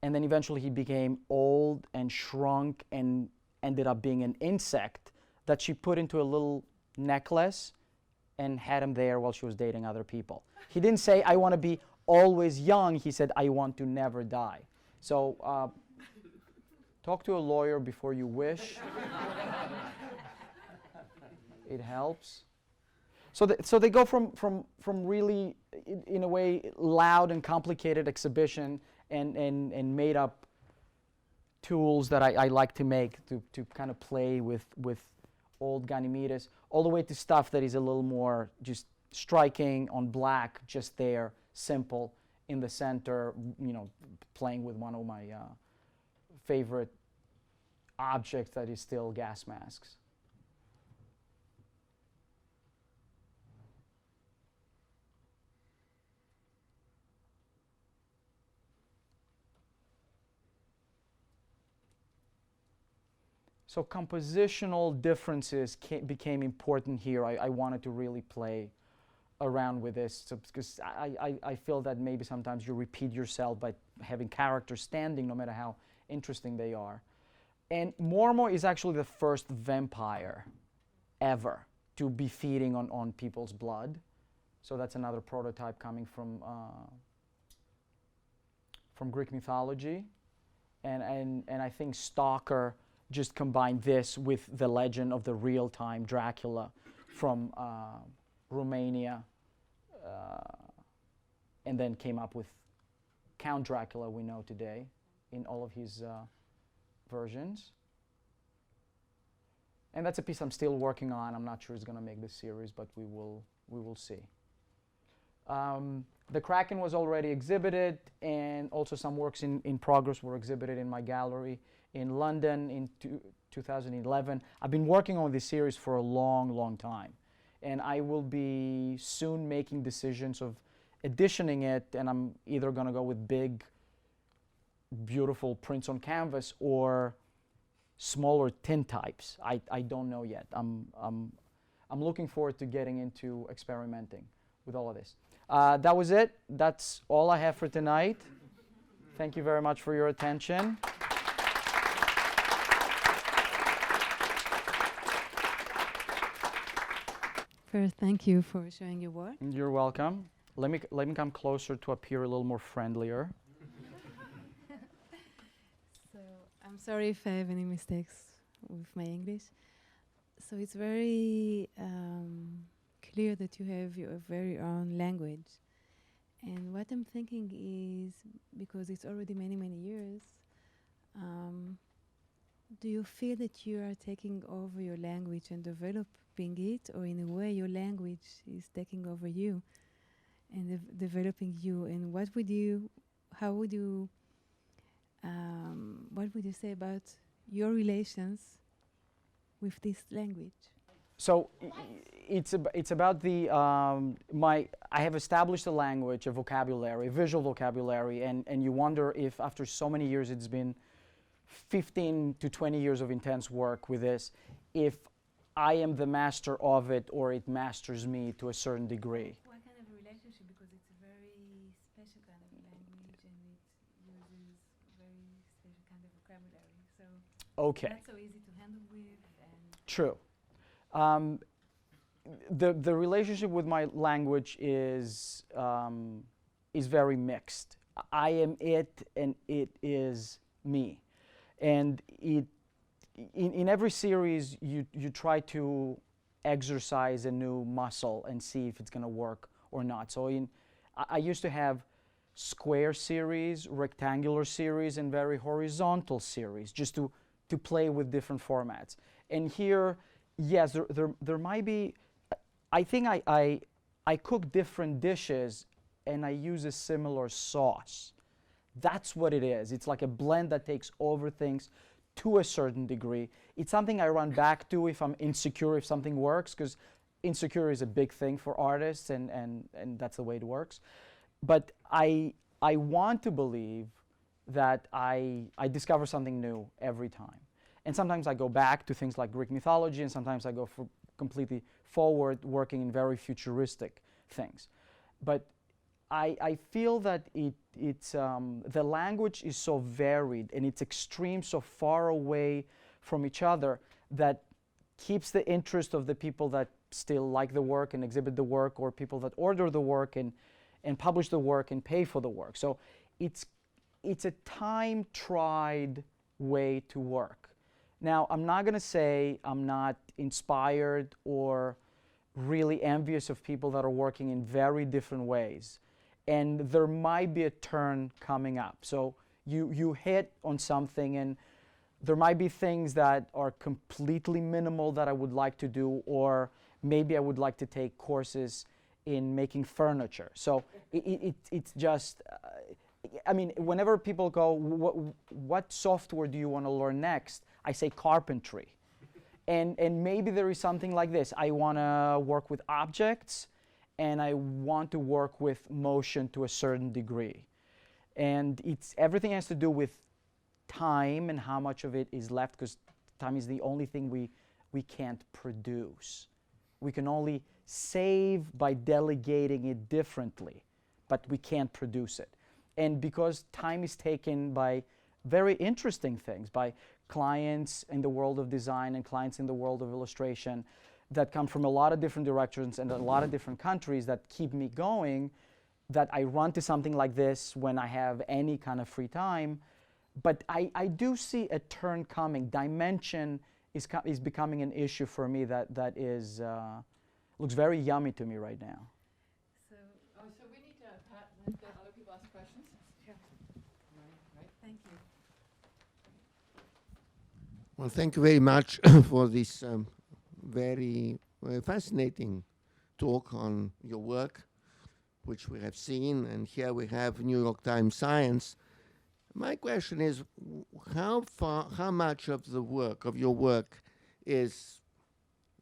And then eventually he became old and shrunk and ended up being an insect that she put into a little necklace and had him there while she was dating other people. He didn't say, I want to be always young. He said, I want to never die. So talk to a lawyer before you wish. It helps. So they go from really, in a way, loud and complicated exhibition and made up tools that I like to make to kind of play with old Ganymedes, all the way to stuff that is a little more just striking on black, just there, simple, in the center, playing with one of my favorite objects that is still gas masks. So compositional differences became important here. I wanted to really play around with this because I feel that maybe sometimes you repeat yourself by having characters standing no matter how interesting they are. And Mormo is actually the first vampire ever to be feeding on people's blood. So that's another prototype coming from Greek mythology. And I think Stalker just combined this with the legend of the real-time Dracula from Romania, and then came up with Count Dracula we know today in all of his versions. And that's a piece I'm still working on. I'm not sure it's going to make this series, but we will see. The Kraken was already exhibited, and also some works in progress were exhibited in my gallery in London in 2011. I've been working on this series for a long, long time. And I will be soon making decisions of editioning it, and I'm either going to go with big, beautiful prints on canvas or smaller tintypes. I don't know yet. I'm looking forward to getting into experimenting with all of this. That was it. That's all I have for tonight. Thank you very much for your attention. First, thank you for showing your work. You're welcome. Let me come closer to appear a little more friendlier. So I'm sorry if I have any mistakes with my English. So it's very clear that you have your very own language. And what I'm thinking is, because it's already many, many years, do you feel that you are taking over your language and developing it, or in a way your language is taking over you and developing you? And what would you say about your relations with this language? So it's about the I have established a language, a vocabulary, a visual vocabulary, and you wonder if after so many years it's been 15 to 20 years of intense work with this if I am the master of it or it masters me to a certain degree. What kind of relationship? Because it's a very special kind of language and it uses very special kind of vocabulary. So Okay. not so easy to handle with. And True. The relationship with my language is very mixed. I am it, and it is me, and in every series you try to exercise a new muscle and see if it's going to work or not. So I used to have square series, rectangular series, and very horizontal series, just to play with different formats. And here, yes, there might be. I think I cook different dishes and I use a similar sauce. That's what it is. It's like a blend that takes over things to a certain degree. It's something I run back to if I'm insecure if something works, because insecure is a big thing for artists, and that's the way it works. But I want to believe that I discover something new every time. And sometimes I go back to things like Greek mythology, and sometimes I go for completely forward, working in very futuristic things. But I feel that it's the language is so varied and it's extreme, so far away from each other, that keeps the interest of the people that still like the work and exhibit the work, or people that order the work and publish the work and pay for the work. So it's a time-tried way to work. Now, I'm not going to say I'm not inspired or really envious of people that are working in very different ways. And there might be a turn coming up. So you hit on something, and there might be things that are completely minimal that I would like to do, or maybe I would like to take courses in making furniture. So it's just, I mean, whenever people go, what software do you want to learn next? I say carpentry. And maybe there is something like this. I want to work with objects, and I want to work with motion to a certain degree. And everything has to do with time and how much of it is left, because time is the only thing we can't produce. We can only save by delegating it differently, but we can't produce it. And because time is taken by very interesting things, by clients in the world of design and clients in the world of illustration that come from a lot of different directions and a lot of different countries that keep me going, that I run to something like this when I have any kind of free time. But I do see a turn coming. Dimension is becoming an issue for me that is looks very yummy to me right now. so, So we need to let other people ask questions. sure. Right. Thank you. Well, thank you very much for this very fascinating talk on your work, which we have seen, and here we have New York Times Science. My question is, how much of your work is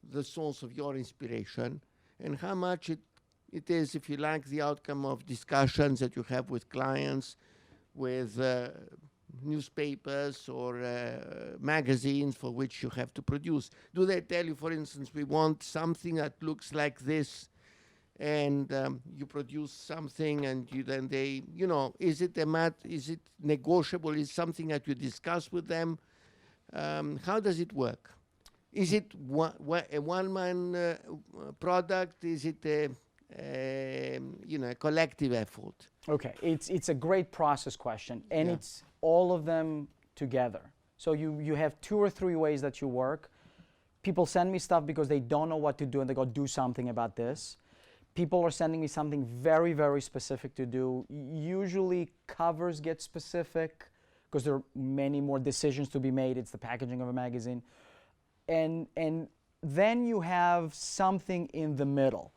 the source of your inspiration, and how much it is, if you like, the outcome of discussions that you have with clients, with newspapers or magazines for which you have to produce? Do they tell you, for instance, we want something that looks like this, and you produce something, and then they, is it is it negotiable? Is it something that you discuss with them? How does it work? Is it a one-man product? Is it a collective effort? Okay, it's a great process question, and Yeah. it's all of them together. So you have 2 or 3 ways that you work. People send me stuff because they don't know what to do, and they go, do something about this. People are sending me something very, very specific to do. Usually covers get specific because there are many more decisions to be made. It's the packaging of a magazine. And then you have something in the middle.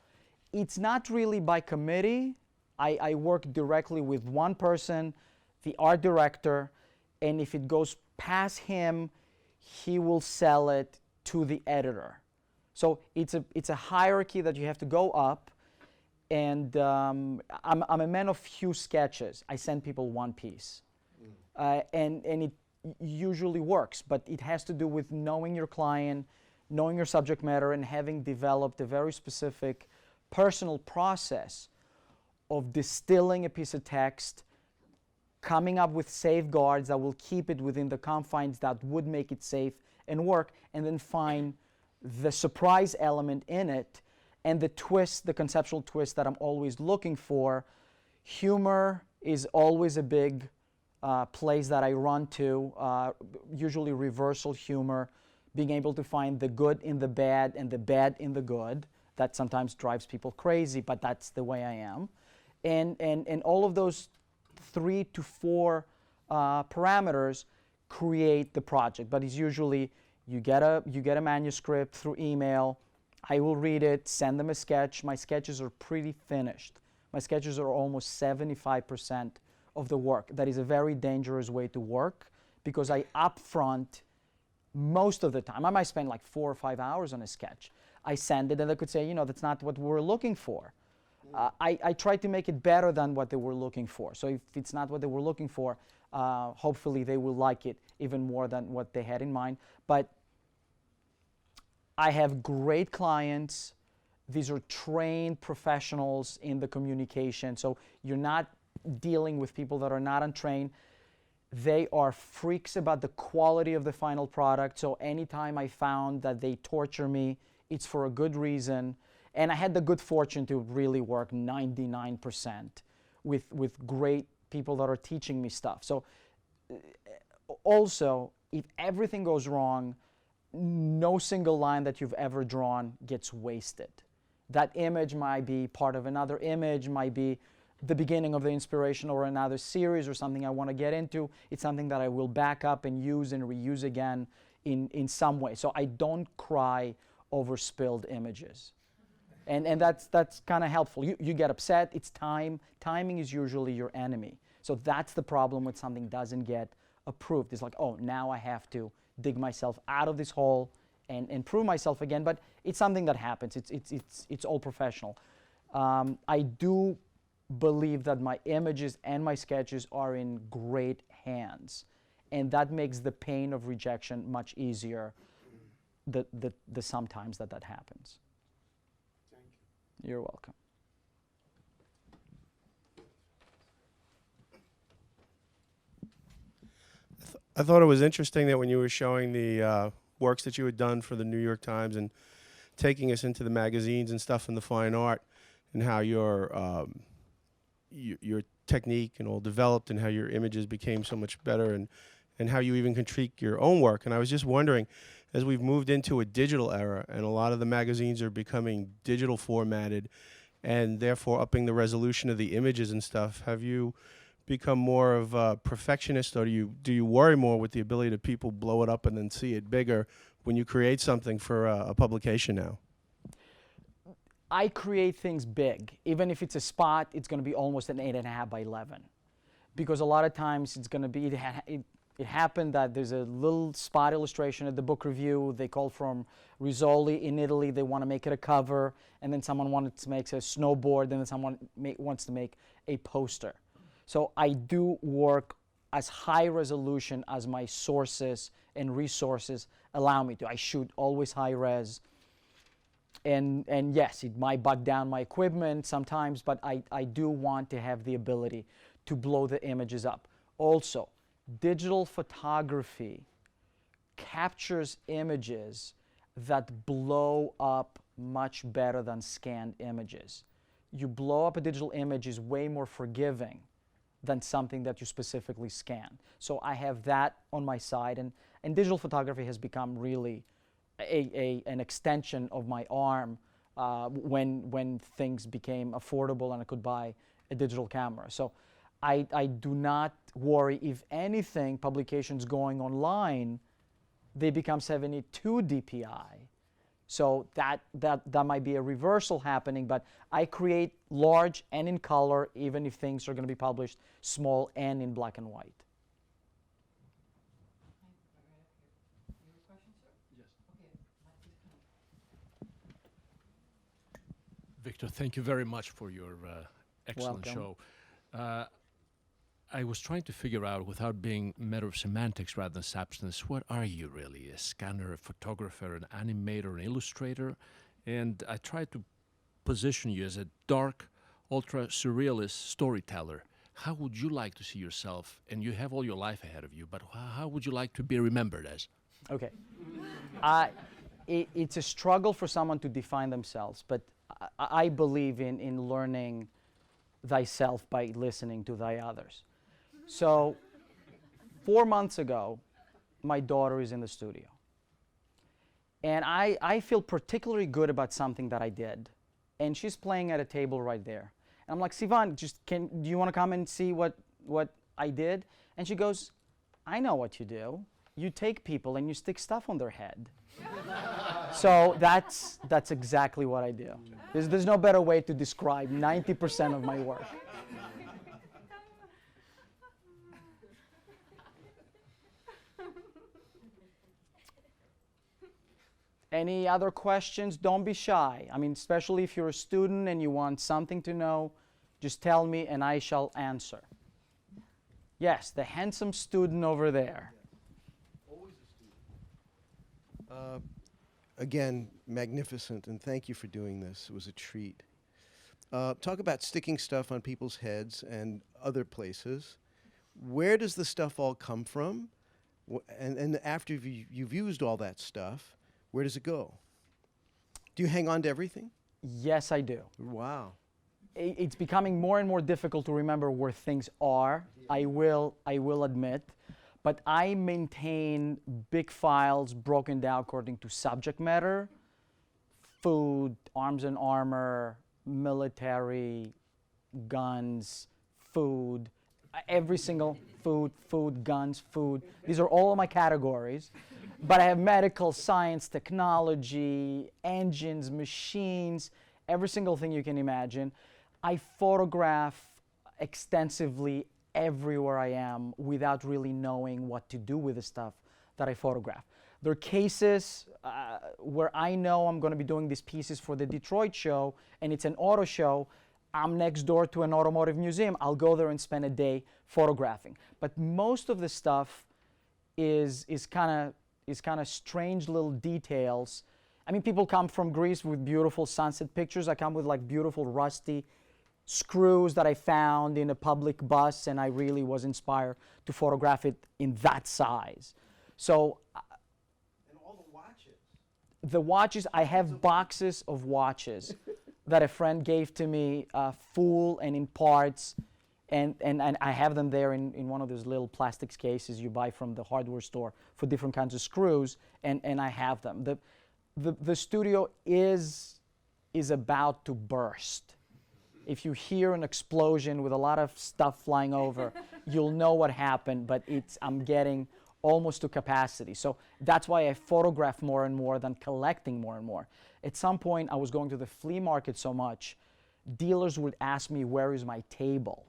It's not really by committee. I work directly with one person, the art director, and if it goes past him, he will sell it to the editor. So it's a hierarchy that you have to go up, and I'm a man of few sketches. I send people one piece. And usually works, but it has to do with knowing your client, knowing your subject matter, and having developed a very specific personal process of distilling a piece of text, coming up with safeguards that will keep it within the confines that would make it safe and work, and then find the surprise element in it and the twist, the conceptual twist that I'm always looking for. Humor is always a big place that I run to, usually reversal humor, being able to find the good in the bad and the bad in the good. That sometimes drives people crazy, but that's the way I am. And all of those 3 to 4 parameters create the project. But it's usually you get a manuscript through email. I will read it, send them a sketch. My sketches are pretty finished. My sketches are almost 75% of the work. That is a very dangerous way to work because I upfront most of the time. I might spend like 4 or 5 hours on a sketch. I send it and they could say, that's not what we're looking for. I try to make it better than what they were looking for. So if it's not what they were looking for, hopefully they will like it even more than what they had in mind. But I have great clients. These are trained professionals in the communication. So you're not dealing with people that are not untrained. They are freaks about the quality of the final product. So anytime I found that they torture me, it's for a good reason. And I had the good fortune to really work 99% with great people that are teaching me stuff. So also, if everything goes wrong, no single line that you've ever drawn gets wasted. That image might be part of another image, might be the beginning of the inspiration or another series or something I want to get into. It's something that I will back up and use and reuse again in some way. So I don't cry over spilled images. And that's kind of helpful. You get upset, it's time. Timing is usually your enemy. So that's the problem when something doesn't get approved. It's like, oh, now I have to dig myself out of this hole and prove myself again. But it's something that happens. It's all professional. I do believe that my images and my sketches are in great hands. And that makes the pain of rejection much easier the sometimes that happens. Thank you. You're welcome. I thought it was interesting that when you were showing the works that you had done for the New York Times and taking us into the magazines and stuff in the fine art and how your technique and all developed and how your images became so much better and how you even critique your own work. And I was just wondering, as we've moved into a digital era and a lot of the magazines are becoming digital formatted and therefore upping the resolution of the images and stuff, have you become more of a perfectionist, or do you worry more with the ability that people blow it up and then see it bigger when you create something for a publication now? I create things big. Even if it's a spot, it's going to be almost an 8.5 by 11. Because a lot of times it's going to be, it happened that there's a little spot illustration at the book review. They called from Rizzoli in Italy. They want to make it a cover. And then someone wanted to make a snowboard. And then someone wants to make a poster. So I do work as high resolution as my sources and resources allow me to. I shoot always high res. And yes, it might bug down my equipment sometimes, but I do want to have the ability to blow the images up. Also, digital photography captures images that blow up much better than scanned images. You blow up a digital image is way more forgiving than something that you specifically scan. So I have that on my side, and digital photography has become really an extension of my arm when things became affordable and I could buy a digital camera. So I do not worry. If anything, publications going online, they become 72 DPI. So that might be a reversal happening, but I create large and in color, even if things are going to be published small and in black and white. Viktor, thank you very much for your excellent Welcome. show. I was trying to figure out, without being matter of semantics rather than substance, what are you really? A scanner, a photographer, an animator, an illustrator? And I tried to position you as a dark, ultra-surrealist storyteller. How would you like to see yourself? And you have all your life ahead of you, but how would you like to be remembered as? Okay. It's a struggle for someone to define themselves, but I believe in learning thyself by listening to thy others. So 4 months ago, my daughter is in the studio. And I feel particularly good about something that I did. And she's playing at a table right there. And I'm like, Sivan, do you want to come and see what I did? And she goes, I know what you do. You take people and you stick stuff on their head. So that's exactly what I do. There's no better way to describe 90% of my work. Any other questions? Don't be shy. I mean, especially if you're a student and you want something to know, just tell me and I shall answer. Yes, the handsome student over there. Always a student. Again, magnificent, and thank you for doing this. It was a treat. Talk about sticking stuff on people's heads and other places. Where does the stuff all come from? And after you've used all that stuff, where does it go? Do you hang on to everything? Yes, I do. Wow. It's becoming more and more difficult to remember where things are. I will admit. But I maintain big files broken down according to subject matter, food, arms and armor, military, guns, food, every single food, guns, food. These are all my categories. But I have medical, science, technology, engines, machines, every single thing you can imagine. I photograph extensively everywhere I am without really knowing what to do with the stuff that I photograph. There are cases where I know I'm going to be doing these pieces for the Detroit show, and it's an auto show. I'm next door to an automotive museum. I'll go there and spend a day photographing. But most of the stuff is kind of strange little details. I mean, people come from Greece with beautiful sunset pictures. I come with like beautiful rusty screws that I found in a public bus, and I really was inspired to photograph it in that size. So, And all the watches. the watches, I have boxes of watches that a friend gave to me, full and in parts, and I have them there in one of those little plastics cases you buy from the hardware store for different kinds of screws, and I have them. The studio is about to burst. If you hear an explosion with a lot of stuff flying over, you'll know what happened, but I'm getting almost to capacity. So that's why I photograph more and more than collecting more and more. At some point, I was going to the flea market so much, dealers would ask me, where is my table?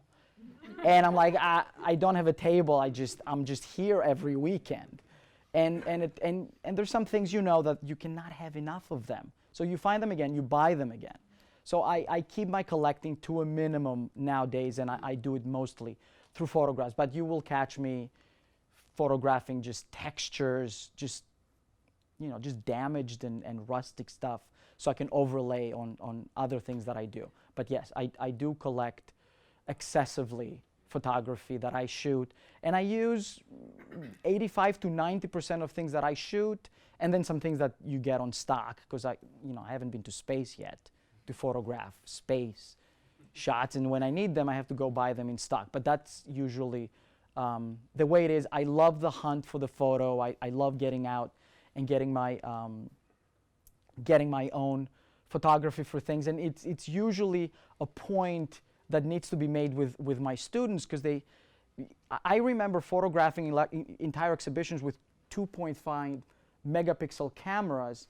And I'm like, I don't have a table, I'm just here every weekend. And there's some things you know that you cannot have enough of them. So you find them again, you buy them again. So I keep my collecting to a minimum nowadays, and I do it mostly through photographs. But you will catch me photographing just textures, just damaged and rustic stuff, so I can overlay on other things that I do. But yes, I do collect excessively photography that I shoot, and I use 85 to 90% of things that I shoot, and then some things that you get on stock, because I haven't been to space yet to photograph space shots, and when I need them, I have to go buy them in stock. But that's usually the way it is. I love the hunt for the photo. I love getting out and getting my own photography for things, and it's usually a point that needs to be made with my students, because I remember photographing entire exhibitions with 2.5 megapixel cameras,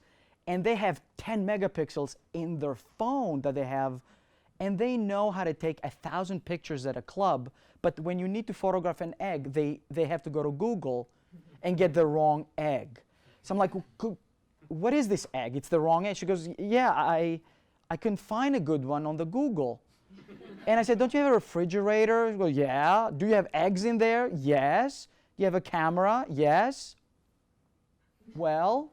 and they have 10 megapixels in their phone that they have, and they know how to take 1,000 pictures at a club, but when you need to photograph an egg, they have to go to Google and get the wrong egg. So I'm like, what is this egg? It's the wrong egg. She goes, yeah, I couldn't find a good one on the Google. And I said, don't you have a refrigerator? He goes, yeah. Do you have eggs in there? Yes. Do you have a camera? Yes. Well,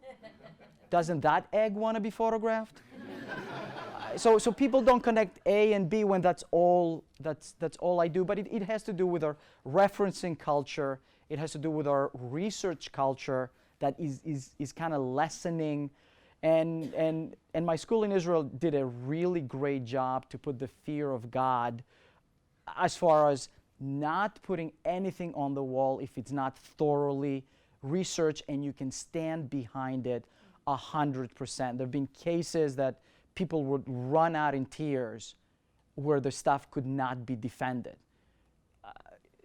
doesn't that egg want to be photographed? So people don't connect A and B when that's all I do. But it has to do with our referencing culture. It has to do with our research culture that is kind of lessening. And my school in Israel did a really great job to put the fear of God as far as not putting anything on the wall if it's not thoroughly researched and you can stand behind it 100%. There have been cases that people would run out in tears where the stuff could not be defended.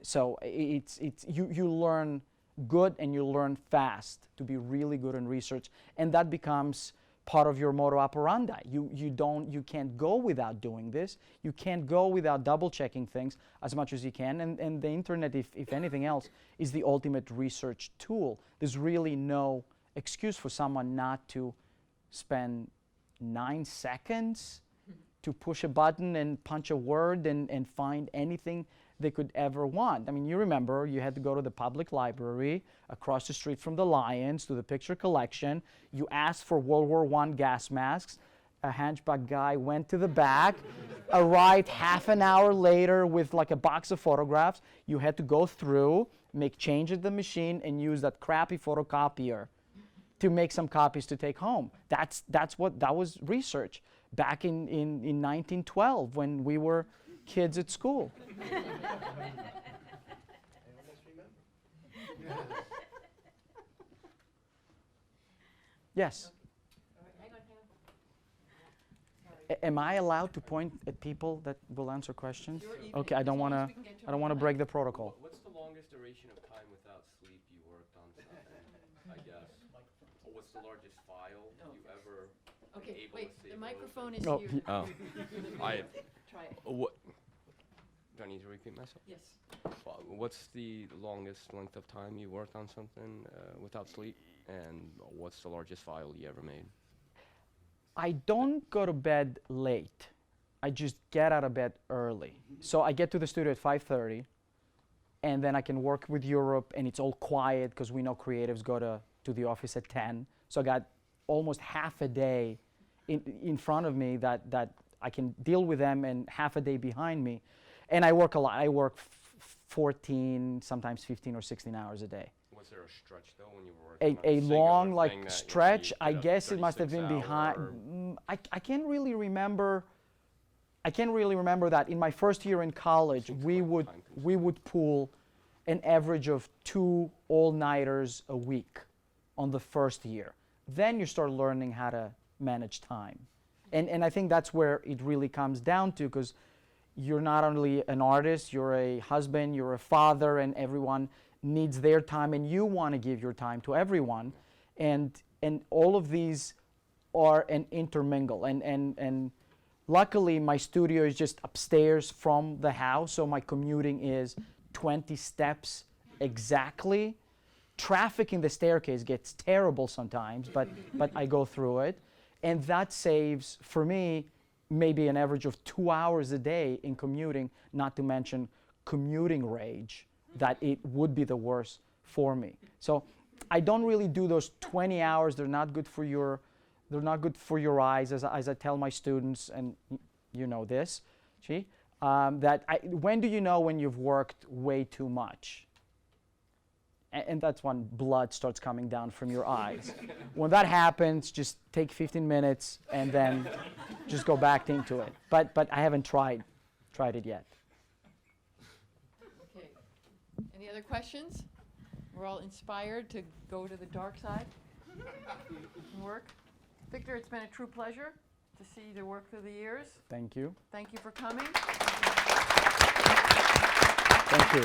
So you learn good and you learn fast to be really good in research, and that becomes part of your modus operandi. You can't go without doing this. You can't go without double checking things as much as you can, and the internet, if anything else, is the ultimate research tool. There's really no excuse for someone not to spend 9 seconds to push a button and punch a word and find anything they could ever want. I mean, you remember you had to go to the public library across the street from the Lions to the picture collection. You asked for World War I gas masks. A hunchback guy went to the back, arrived half an hour later with like a box of photographs. You had to go through, make change at the machine, and use that crappy photocopier to make some copies to take home. That was research back in 1912 when we were kids at school. Yes. Am I allowed to point at people that will answer questions? Okay, I don't want to break the protocol. What's the longest duration of time without sleep you worked on something, I guess? Or what's the largest file you ever Okay, able wait, to see? the microphone is Oh, here. Oh, I Try it. what? Do I need to repeat myself? Yes. What's the longest length of time you worked on something without sleep, and what's the largest file you ever made? I don't go to bed late. I just get out of bed early. So I get to the studio at 5:30, and then I can work with Europe, and it's all quiet because we know creatives go to the office at 10. So I got almost half a day in front of me that I can deal with them, and half a day behind me. And I work a lot. I work 14, sometimes 15 or 16 hours a day. Was there a stretch though when you were working on A singular long thing like that, you know, stretch. you I did a guess it must have been 36 behind. hour I can't really remember. I can't really remember that. In my first year in college, Seems we like would pull an average of 2 all-nighters a week on the first year. Then you start learning how to manage time, and I think that's where it really comes down to, because you're not only an artist, you're a husband, you're a father, and everyone needs their time, and you want to give your time to everyone, and all of these are an intermingle, and luckily my studio is just upstairs from the house, so my commuting is 20 steps exactly. Traffic in the staircase gets terrible sometimes, but I go through it, and that saves for me maybe an average of 2 hours a day in commuting, not to mention commuting rage, that it would be the worst for me. So I don't really do those 20 hours. They're not good for your eyes, as I tell my students, and you know this, when do you know when you've worked way too much? And that's when blood starts coming down from your eyes. When that happens, just take 15 minutes and then just go back into it. But I haven't tried it yet. Okay. Any other questions? We're all inspired to go to the dark side and work. Victor, it's been a true pleasure to see the work through the years. Thank you. Thank you for coming. Thank you.